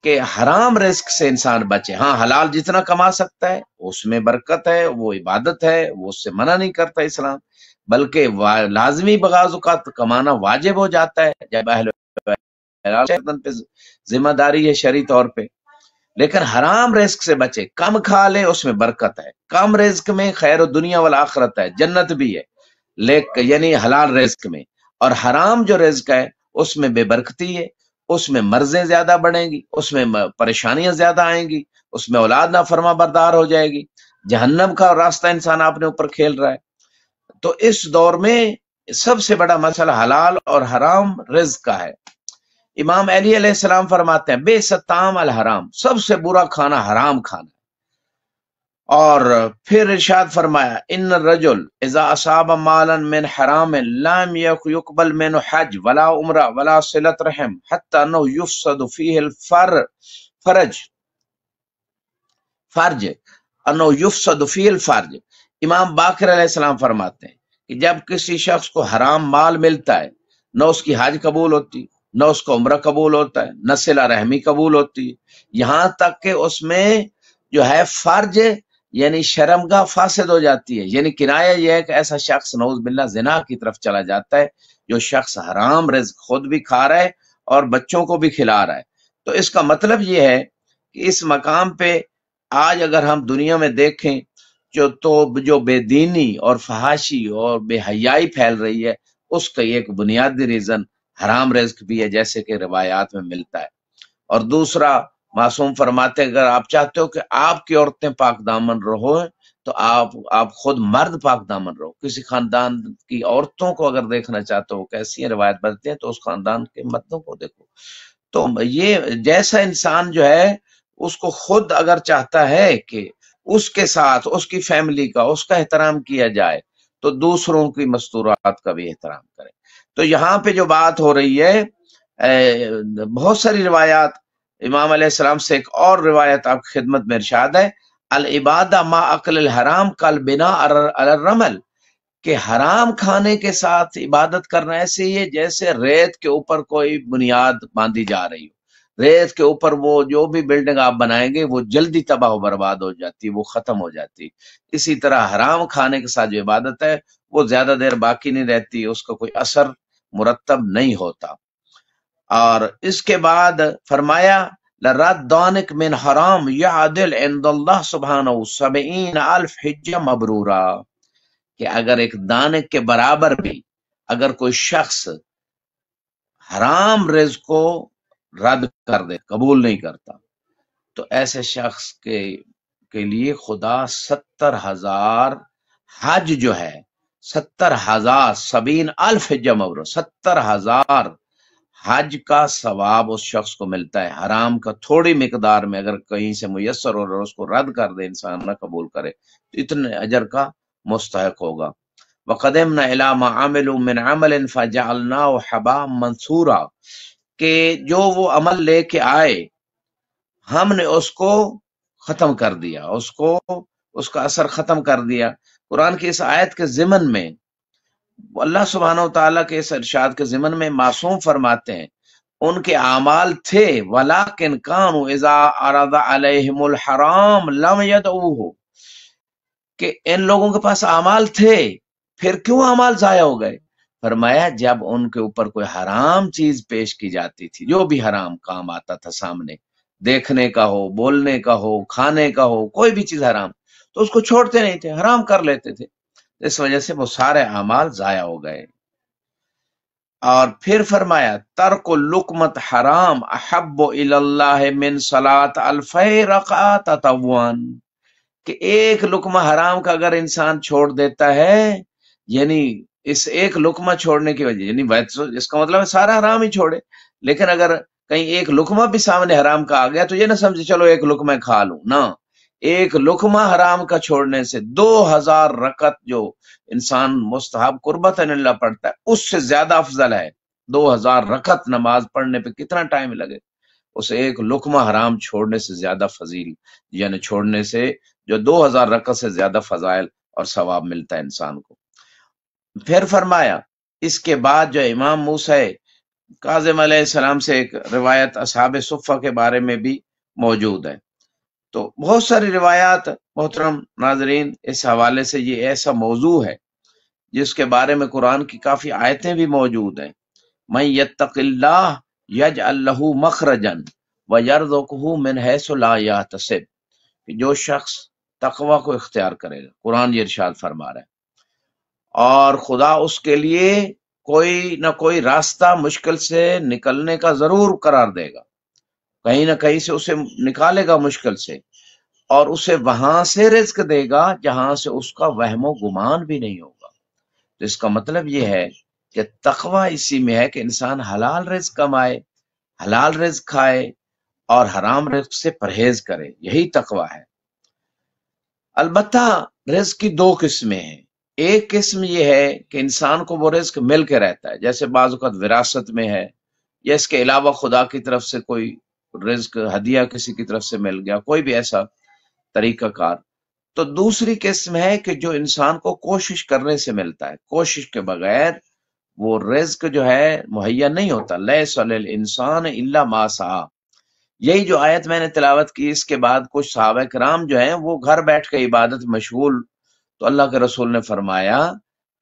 کہ حرام رزق سے انسان بچے۔ ہاں حلال جتنا کما سکتا ہے اس میں برکت ہے، وہ عبادت ہے، وہ اس سے منع نہیں کرتا اسلام، بلکہ لازمی بعض اوقات کمانا واجب ہو جاتا ہے جب اہل پہ ذمہ داری ہے شرعی طور پہ، لیکن حرام رزق سے بچے، کم کھا لے اس میں برکت ہے، کم رزق میں خیر و دنیا والآخرت ہے، جنت بھی ہے، لیکن یعنی حلال رزق میں، اور حرام جو رزق ہے اس میں بے برکتی ہے، اس میں مرضیں زیادہ بڑھیں گی، اس میں پریشانیاں زیادہ آئیں گی، اس میں اولاد نافرما بردار ہو جائے گی، جہنم کا راستہ انسان اپنے اوپر کھیل رہا ہے۔ تو اس دور میں سب سے بڑا مسئلہ حلال اور حرام رزق کا ہے۔ امام علی علیہ السلام فرماتے ہیں بے ستام الحرام، سب سے برا کھانا حرام کھانا۔ اور پھر ارشاد فرمایا ان الرجل اذا اصاب مالا من حرام لم يقبل منه حج ولا عمرہ ولا صلۃ رحم حتى انه يفسد فيه الفرج۔ امام باقر علیہ السلام فرماتے ہیں کہ جب کسی شخص کو حرام مال ملتا ہے، نہ اس کی حج قبول ہوتی، نہ اس کا عمرہ قبول ہوتا ہے، نہ صلہ رحمی قبول ہوتی، یہاں تک کہ اس میں جو ہے فرج یعنی شرمگاہ فاسد ہو جاتی ہے۔ یعنی کنایہ یہ ہے کہ ایسا شخص نعوذ باللہ زنا کی طرف چلا جاتا ہے، جو شخص حرام رزق خود بھی کھا رہا ہے اور بچوں کو بھی کھلا رہا ہے۔ تو اس کا مطلب یہ ہے کہ اس مقام پہ آج اگر ہم دنیا میں دیکھیں جو بے دینی اور فحاشی اور بے حیائی پھیل رہی ہے، اس کا ایک بنیادی ریزن حرام رزق بھی ہے، جیسے کہ روایات میں ملتا ہے۔ اور دوسرا معصوم فرماتے ہیں اگر آپ چاہتے ہو کہ آپ کی عورتیں پاک دامن رہو تو آپ خود مرد پاک دامن رہو. کسی خاندان کی عورتوں کو اگر دیکھنا چاہتے ہو کیسی ہیں روایت بتاتے ہیں تو اس خاندان کے مردوں کو دیکھو. تو یہ جیسا انسان جو ہے اس کو خود اگر چاہتا ہے کہ اس کے ساتھ اس کی فیملی کا اس کا احترام کیا جائے تو دوسروں کی مستورات کا بھی احترام کرے. تو یہاں پہ جو بات ہو رہی ہے بہت ساری روایات امام علیہ السلام سے ایک اور روایت آپ کی خدمت میں ارشاد ہے العبادہ ما اکل الحرام کل بنا الرمل کہ حرام کھانے کے ساتھ عبادت کرنا ایسے ہی ہے جیسے ریت کے اوپر کوئی بنیاد باندھی جا رہی ہو. ریت کے اوپر وہ جو بھی بلڈنگ آپ بنائیں گے وہ جلدی تباہ و برباد ہو جاتی وہ ختم ہو جاتی. اسی طرح حرام کھانے کے ساتھ جو عبادت ہے وہ زیادہ دیر باقی نہیں رہتی اس کا کوئی اثر مرتب نہیں ہوتا. اور اس کے بعد فرمایا لَرَدَّانِكْ مِنْ حرام يَعْدِلْ عِنْدَ اللَّهِ سُبْحَانَهُ 70,000 حِجَّةً مَبْرُورًا کہ اگر ایک دانے کے برابر بھی اگر کوئی شخص حرام رزق کو رد کر دے قبول نہیں کرتا تو ایسے شخص کے لیے خدا 70,000 حج جو ہے 70,000 70,000 حجہ مبرور 70,000 حج کا ثواب اس شخص کو ملتا ہے. حرام کا تھوڑی مقدار میں اگر کہیں سے میسر ہو اور اس کو رد کر دے انسان نہ قبول کرے تو اتنے اجر کا مستحق ہوگا. وَقَدِمْنَا إِلَىٰ مَا عَمِلُوا مِنْ عَمَلٍ فَجَعَلْنَاهُ حَبَاءً مَنْثُورًا کہ جو وہ عمل لے کے آئے ہم نے اس کو ختم کر دیا اس کا اثر ختم کر دیا. قرآن کی اس آیت کے ضمن میں اللہ سبحانہ و تعالیٰ کے اس ارشاد کے ضمن میں معصوم فرماتے ہیں ان کے اعمال تھے وَلَٰكِنْ كَانُوا إِذَا عَرَضَ عَلَيْهِمُ الْحَرَامُ لَمْ يَدْعُوهُ کہ ان لوگوں کے پاس اعمال تھے پھر کیوں اعمال ضائع ہو گئے. فرمایا جب ان کے اوپر کوئی حرام چیز پیش کی جاتی تھی جو بھی حرام کام آتا تھا سامنے دیکھنے کا ہو بولنے کا ہو کھانے کا ہو کوئی بھی چیز حرام تو اس کو چھوڑتے نہیں تھے حرام کر لیتے تھے. اس وجہ سے وہ سارے اعمال ضائع ہو گئے. اور پھر فرمایا ترک لقمت حرام احب الی اللہ من صلاۃ الفی رکعۃ تطوعا کہ ایک لقمہ حرام کا اگر انسان چھوڑ دیتا ہے یعنی اس ایک لقمہ چھوڑنے کی وجہ یعنی اس کا مطلب ہے سارا حرام ہی چھوڑے لیکن اگر کہیں ایک لقمہ بھی سامنے حرام کا آ گیا تو یہ نہ سمجھے چلو ایک لقمہ کھا لوں نہ ایک لقمہ حرام کا چھوڑنے سے 2000 رکعت جو انسان مستحب قربت اللہ پڑھتا ہے اس سے زیادہ افضل ہے. 2000 رکعت نماز پڑھنے پہ کتنا ٹائم لگے اس ایک لقمہ حرام چھوڑنے سے زیادہ فضیل یعنی چھوڑنے سے جو 2000 رکعت سے زیادہ فضائل اور ثواب ملتا ہے انسان کو. پھر فرمایا اس کے بعد جو امام موسیٰ کاظم علیہ السلام سے ایک روایت اصحاب صفہ کے بارے میں بھی موجود ہے. تو بہت ساری روایات محترم ناظرین اس حوالے سے یہ ایسا موضوع ہے جس کے بارے میں قرآن کی کافی آیتیں بھی موجود ہیں. من یتق اللہ یجعل لہ مخرجا ویرزقہ من حیث لا یحتسب کہ جو شخص تقوی کو اختیار کرے گا قرآن یہ ارشاد فرما رہا ہے اور خدا اس کے لیے کوئی نہ کوئی راستہ مشکل سے نکلنے کا ضرور قرار دے گا کہیں نہ کہیں سے اسے نکالے گا مشکل سے اور اسے وہاں سے رزق دے گا جہاں سے اس کا وہم و گمان بھی نہیں ہوگا. تو اس کا مطلب یہ ہے کہ تقوی اسی میں ہے کہ انسان حلال رزق کمائے حلال رزق کھائے اور حرام رزق سے پرہیز کرے یہی تقوی ہے. البتہ رزق کی 2 قسمیں ہیں. ایک قسم یہ ہے کہ انسان کو وہ رزق مل کے رہتا ہے جیسے بعض اوقات وراثت میں ہے یا اس کے علاوہ خدا کی طرف سے کوئی رزق ہدیہ کسی کی طرف سے مل گیا کوئی بھی ایسا طریقہ کار. تو دوسری قسم ہے کہ جو انسان کو کوشش کرنے سے ملتا ہے کوشش کے بغیر وہ رزق جو ہے مہیا نہیں ہوتا. لیس للانسان الا ما سعی یہی جو آیت میں نے تلاوت کی اس کے بعد کچھ صحابہ کرام جو ہیں وہ گھر بیٹھ کے عبادت مشغول تو اللہ کے رسول نے فرمایا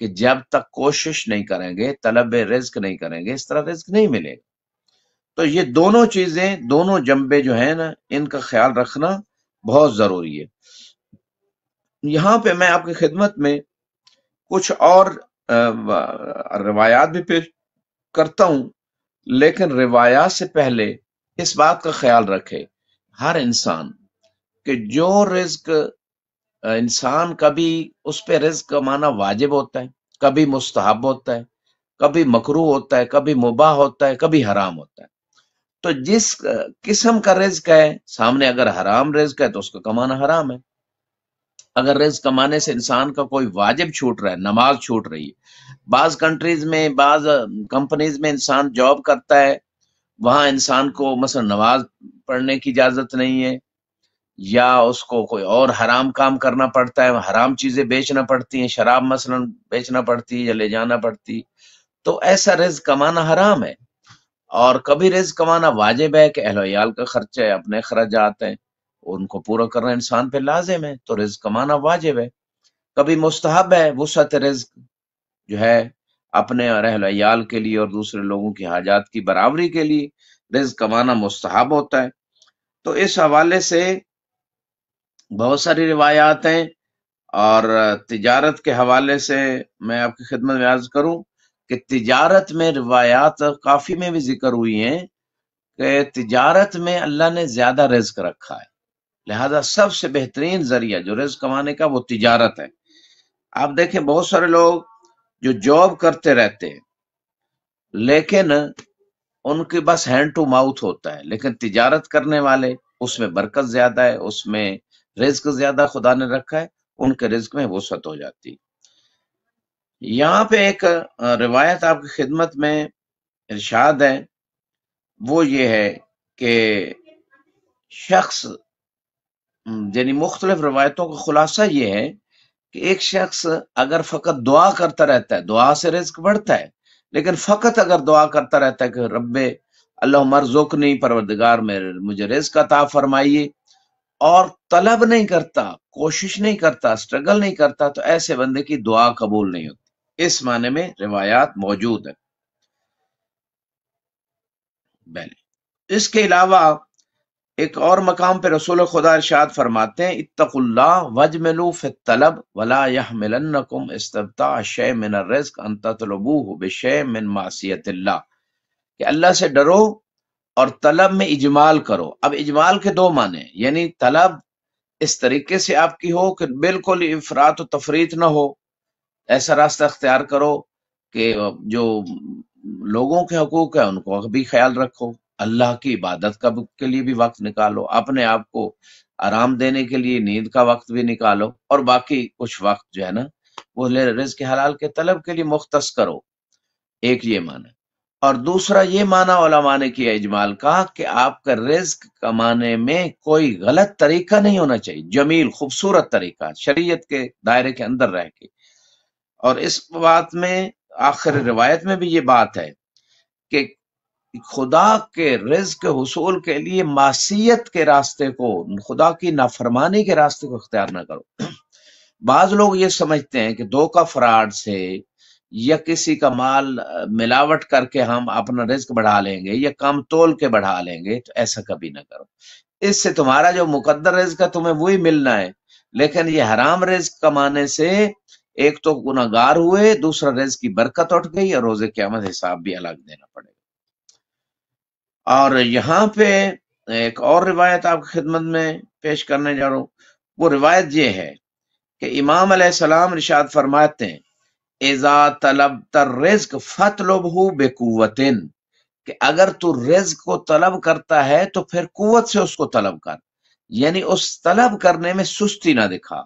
کہ جب تک کوشش نہیں کریں گے طلب رزق نہیں کریں گے اس طرح رزق نہیں ملے گا. تو یہ دونوں چیزیں دونوں جنبے جو ہیں نا ان کا خیال رکھنا بہت ضروری ہے. یہاں پہ میں آپ کی خدمت میں کچھ اور روایات بھی پیش کرتا ہوں لیکن روایات سے پہلے اس بات کا خیال رکھے ہر انسان کہ جو رزق انسان کبھی اس پہ رزق کمانا واجب ہوتا ہے، کبھی مستحب ہوتا ہے، کبھی مکروہ ہوتا ہے، کبھی مباح ہوتا ہے، کبھی حرام ہوتا ہے۔ تو جس قسم کا رزق ہے سامنے، اگر حرام رزق ہے تو اس کا کمانا حرام ہے۔ اگر رزق کمانے سے انسان کا کوئی واجب چھوٹ رہا ہے، نماز چھوٹ رہی ہے، بعض کنٹریز میں، بعض کمپنیز میں انسان جاب کرتا ہے، وہاں انسان کو مثلا نماز پڑھنے کی اجازت نہیں ہے، یا اس کو کوئی اور حرام کام کرنا پڑتا ہے، حرام چیزیں بیچنا پڑتی ہیں، شراب مثلا بیچنا پڑتی ہے یا لے جانا پڑتی، تو ایسا رزق کمانا حرام ہے۔ اور کبھی رزق کمانا واجب ہے کہ اہل و عیال کا خرچہ ہے، اپنے اخراجات ہیں، ان کو پورا کرنا انسان پہ لازم ہے، تو رزق کمانا واجب ہے۔ کبھی مستحب ہے، وسعت رزق جو ہے اپنے اور اہل و عیال کے لیے اور دوسرے لوگوں کی حاجات کی برابری کے لیے رزق کمانا مستحب ہوتا ہے۔ تو اس حوالے سے بہت ساری روایات ہیں، اور تجارت کے حوالے سے میں آپ کی خدمت میں عرض کروں کہ تجارت میں روایات کافی میں بھی ذکر ہوئی ہیں کہ تجارت میں اللہ نے زیادہ رزق رکھا ہے، لہذا سب سے بہترین ذریعہ جو رزق کمانے کا وہ تجارت ہے۔ آپ دیکھیں بہت سارے لوگ جو جاب کرتے رہتے ہیں لیکن ان کے بس ہینڈ ٹو ماؤتھ ہوتا ہے، لیکن تجارت کرنے والے اس میں برکت زیادہ ہے، اس میں رزق زیادہ خدا نے رکھا ہے، ان کے رزق میں وسعت ہو جاتی ہے۔ یہاں پہ ایک روایت آپ کی خدمت میں ارشاد ہے، وہ یہ ہے کہ شخص یعنی مختلف روایتوں کا خلاصہ یہ ہے کہ ایک شخص اگر فقط دعا کرتا رہتا ہے، دعا سے رزق بڑھتا ہے، لیکن فقط اگر دعا کرتا رہتا ہے کہ رب اللہم ارزقنی، پروردگار میں مجھے رزق عطا فرمائیے، اور طلب نہیں کرتا، کوشش نہیں کرتا، اسٹرگل نہیں کرتا، تو ایسے بندے کی دعا قبول نہیں ہوتی۔ اس معنی میں روایات موجود ہیں۔ اس کے علاوہ ایک اور مقام پہ رسول خدا ارشاد فرماتے ہیں، اتقوا اللہ واجملوا فی الطلب ولا یحملنکم استبطاء شیء من الرزق ان تطلبوه بشیء من معصیت اللہ، کہ اللہ سے ڈرو اور طلب میں اجمال کرو۔ اب اجمال کے دو معنی ہیں، یعنی طلب اس طریقے سے آپ کی ہو کہ بالکل افراط و تفریط نہ ہو، ایسا راستہ اختیار کرو کہ جو لوگوں کے حقوق ہیں ان کو بھی خیال رکھو، اللہ کی عبادت کے لیے بھی وقت نکالو، اپنے آپ کو آرام دینے کے لیے نیند کا وقت بھی نکالو، اور باقی کچھ وقت جو ہے نا وہ رزق حلال کے طلب کے لیے مختص کرو۔ ایک یہ معنی، اور دوسرا یہ معنی علماء نے کیا اجمال کا کہ آپ کا رزق کمانے میں کوئی غلط طریقہ نہیں ہونا چاہیے، جمیل خوبصورت طریقہ، شریعت کے دائرے کے اندر رہ کے۔ اور اس بات میں آخر روایت میں بھی یہ بات ہے کہ خدا کے رزق کے حصول کے لیے معصیت کے راستے کو، خدا کی نافرمانی کے راستے کو اختیار نہ کرو۔ بعض لوگ یہ سمجھتے ہیں کہ دھوکہ فراڈ سے یا کسی کا مال ملاوٹ کر کے ہم اپنا رزق بڑھا لیں گے یا کم تول کے بڑھا لیں گے، تو ایسا کبھی نہ کرو۔ اس سے تمہارا جو مقدر رزق ہے تمہیں وہی ملنا ہے، لیکن یہ حرام رزق کمانے سے ایک تو گناہگار ہوئے، دوسرا رزق کی برکت اٹھ گئی، اور روز قیامت حساب بھی الگ دینا پڑے گا۔ اور یہاں پہ ایک اور روایت آپ کی خدمت میں پیش کرنے جا رہا ہوں، وہ روایت یہ ہے کہ امام علیہ السلام ارشاد فرماتے ہیں، اذا طلبت الرزق فاطلبہ بقوۃ، کہ اگر تو رزق کو طلب کرتا ہے تو پھر قوت سے اس کو طلب کر، یعنی اس طلب کرنے میں سستی نہ دکھا۔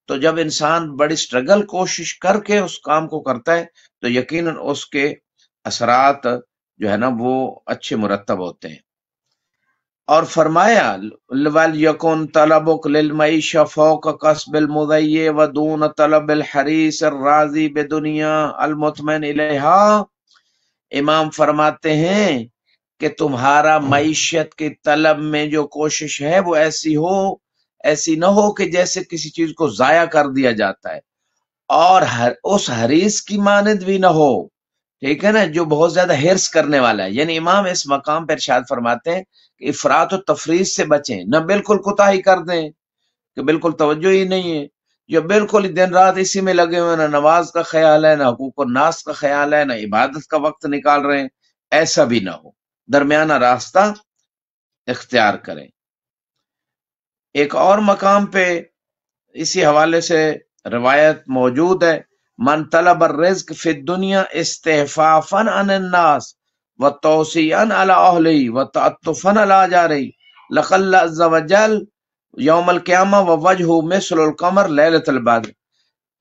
تو جب انسان بڑی سٹرگل کوشش کر کے اس کام کو کرتا ہے تو یقیناً اس کے اثرات جو ہے نا وہ اچھے مرتب ہوتے ہیں۔ اور فرمایا وَلْيَكُنْ طَلَبُكَ لِلْمَعِيشَةِ فَوْقَ كَسْبِ الْمُضَيِّعِ وَدُونَ طَلَبِ الْحَرِيصِ الرَّاغِبِ بِدُنْيَا الْمُطْمَئِنِ إِلَيْهَا۔ امام فرماتے ہیں کہ تمہارا معیشت کی طلب میں جو کوشش ہے وہ ایسی نہ ہو کہ جیسے کسی چیز کو ضائع کر دیا جاتا ہے، اور اس حریص کی مانند بھی نہ ہو، ٹھیک ہے نا، جو بہت زیادہ ہرس کرنے والا ہے۔ یعنی امام اس مقام پر ارشاد فرماتے ہیں کہ افراط و تفریط سے بچیں، نہ بالکل کوتاہی کر دیں کہ بالکل توجہ ہی نہیں ہے، یا بالکل دن رات اسی میں لگے ہوئے، نہ نماز کا خیال ہے، نہ حقوق الناس کا خیال ہے، نہ عبادت کا وقت نکال رہے ہیں، ایسا بھی نہ ہو، درمیانہ راستہ اختیار کریں۔ ایک اور مقام پہ اسی حوالے سے روایت موجود ہے، من طلب الرزق فی الدنیا استحفافا عن الناس وتوسیعا علی اہلہ وتعطفا علی جارہ لقى اللہ عز وجل یوم القیامہ ووجہ مثل القمر لیلۃ البدر،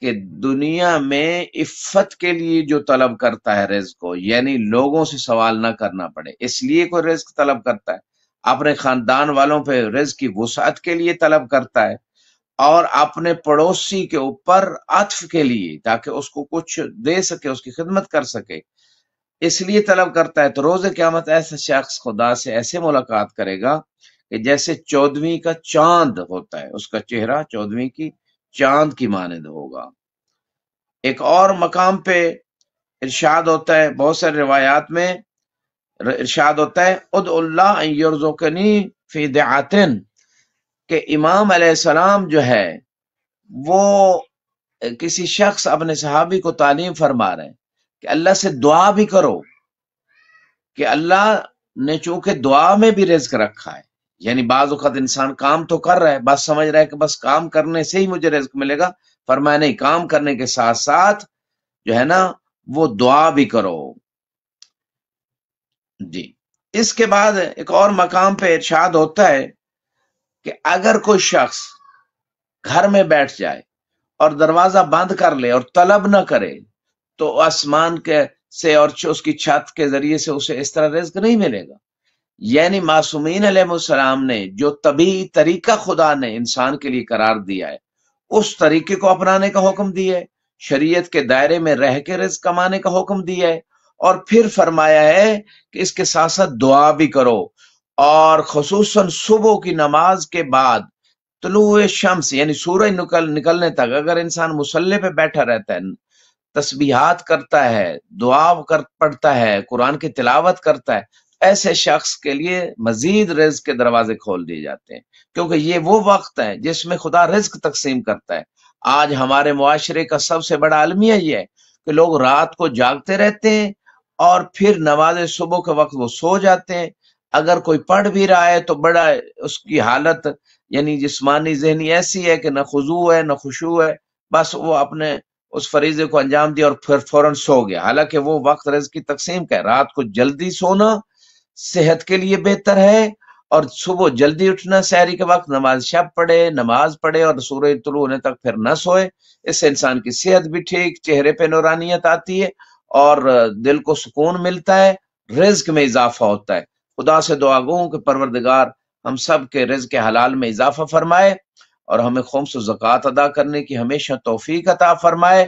کہ دنیا میں عفت کے لیے جو طلب کرتا ہے رزق کو، یعنی لوگوں سے سوال نہ کرنا پڑے اس لیے کوئی رزق طلب کرتا ہے، اپنے خاندان والوں پہ رزق کی وسعت کے لیے طلب کرتا ہے، اور اپنے پڑوسی کے اوپر عطف کے لیے تاکہ اس کو کچھ دے سکے، اس کی خدمت کر سکے، اس لیے طلب کرتا ہے، تو روز قیامت ایسا شخص خدا سے ایسے ملاقات کرے گا کہ جیسے 14ویں کا چاند ہوتا ہے، اس کا چہرہ 14ویں کی چاند کی مانند ہوگا۔ ایک اور مقام پہ ارشاد ہوتا ہے، بہت سارے روایات میں ارشاد ہوتا ہے، ادعو اللہ ان یرزقنی فی دعاتن، کہ امام علیہ السلام جو ہے وہ کسی شخص اپنے صحابی کو تعلیم فرما رہے ہیں کہ اللہ سے دعا بھی کرو، کہ اللہ نے چونکہ دعا میں بھی رزق رکھا ہے، یعنی بعض اوقات انسان کام تو کر رہا ہے، بس سمجھ رہا ہے کہ بس کام کرنے سے ہی مجھے رزق ملے گا، فرمایا نہیں، کام کرنے کے ساتھ ساتھ جو ہے نا وہ دعا بھی کرو۔ جی، اس کے بعد ایک اور مقام پہ ارشاد ہوتا ہے کہ اگر کوئی شخص گھر میں بیٹھ جائے اور دروازہ بند کر لے اور طلب نہ کرے تو آسمان کے سے اور اس کی چھت کے ذریعے سے اسے اس طرح رزق نہیں ملے گا۔ یعنی معصومین علیہ السلام نے جو طبیعی طریقہ خدا نے انسان کے لیے قرار دیا ہے، اس طریقے کو اپنانے کا حکم دیا ہے، شریعت کے دائرے میں رہ کے رزق کمانے کا حکم دیا ہے، اور پھر فرمایا ہے کہ اس کے ساتھ ساتھ دعا بھی کرو، اور خصوصاً صبح کی نماز کے بعد طلوع شمس یعنی سورج نکلنے تک اگر انسان مصلی پہ بیٹھا رہتا ہے، تسبیحات کرتا ہے، دعا پڑھتا ہے، قرآن کی تلاوت کرتا ہے، ایسے شخص کے لیے مزید رزق کے دروازے کھول دیے جاتے ہیں، کیونکہ یہ وہ وقت ہے جس میں خدا رزق تقسیم کرتا ہے۔ آج ہمارے معاشرے کا سب سے بڑا المیہ یہ ہے کہ لوگ رات کو جاگتے رہتے ہیں اور پھر نماز صبح کے وقت وہ سو جاتے ہیں، اگر کوئی پڑھ بھی رہا ہے تو بڑا اس کی حالت یعنی جسمانی ذہنی ایسی ہے کہ نہ خضوع ہے نہ خشوع ہے، بس وہ اپنے اس فریضے کو انجام دیا اور پھر فوراً سو گیا، حالانکہ وہ وقت رزق کی تقسیم کا ہے۔ رات کو جلدی سونا صحت کے لیے بہتر ہے، اور صبح جلدی اٹھنا، سحری کے وقت نماز شب پڑھے، نماز پڑھے اور سورج طلوع ہونے تک پھر نہ سوئے، اس سے انسان کی صحت بھی ٹھیک، چہرے پہ نورانیت آتی ہے اور دل کو سکون ملتا ہے، رزق میں اضافہ ہوتا ہے۔ خدا سے دعا گو کہ پروردگار ہم سب کے رزق حلال میں اضافہ فرمائے اور ہمیں خمس و زکوٰۃ ادا کرنے کی ہمیشہ توفیق عطا فرمائے،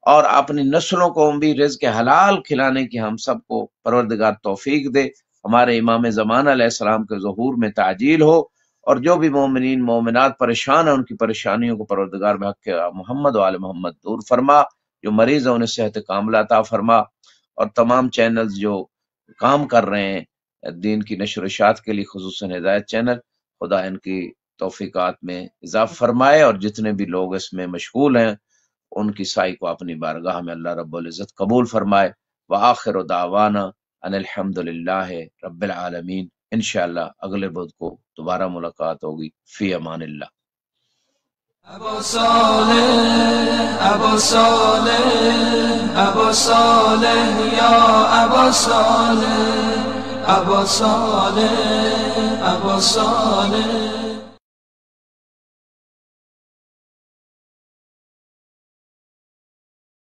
اور اپنی نسلوں کو بھی رزق حلال کھلانے کی ہم سب کو پروردگار توفیق دے، ہمارے امام زمانہ علیہ السلام کے ظہور میں تعجیل ہو، اور جو بھی مومنین مومنات پریشان ہیں ان کی پریشانیوں کو پروردگار بحق محمد و آل محمد دور فرما، جو مریض ہیں انہیں صحت کاملہ عطا فرما، اور تمام چینلز جو کام کر رہے ہیں دین کی نشر و اشاعت کے لیے، خصوصاً ہدایت چینل، خدا ان کی توفیقات میں اضافہ فرمائے، اور جتنے بھی لوگ اس میں مشغول ہیں ان کی سائی کو اپنی بارگاہ میں اللہ رب العزت قبول فرمائے۔ وآخر دعوانا ان الحمد للہ رب العالمین۔ انشاءاللہ اگلے بدھ کو دوبارہ ملاقات ہوگی۔ فی امان اللہ۔ ابو صالح ابو صالح ابو صالح یا ابو صالح ابو صالح ابو صالح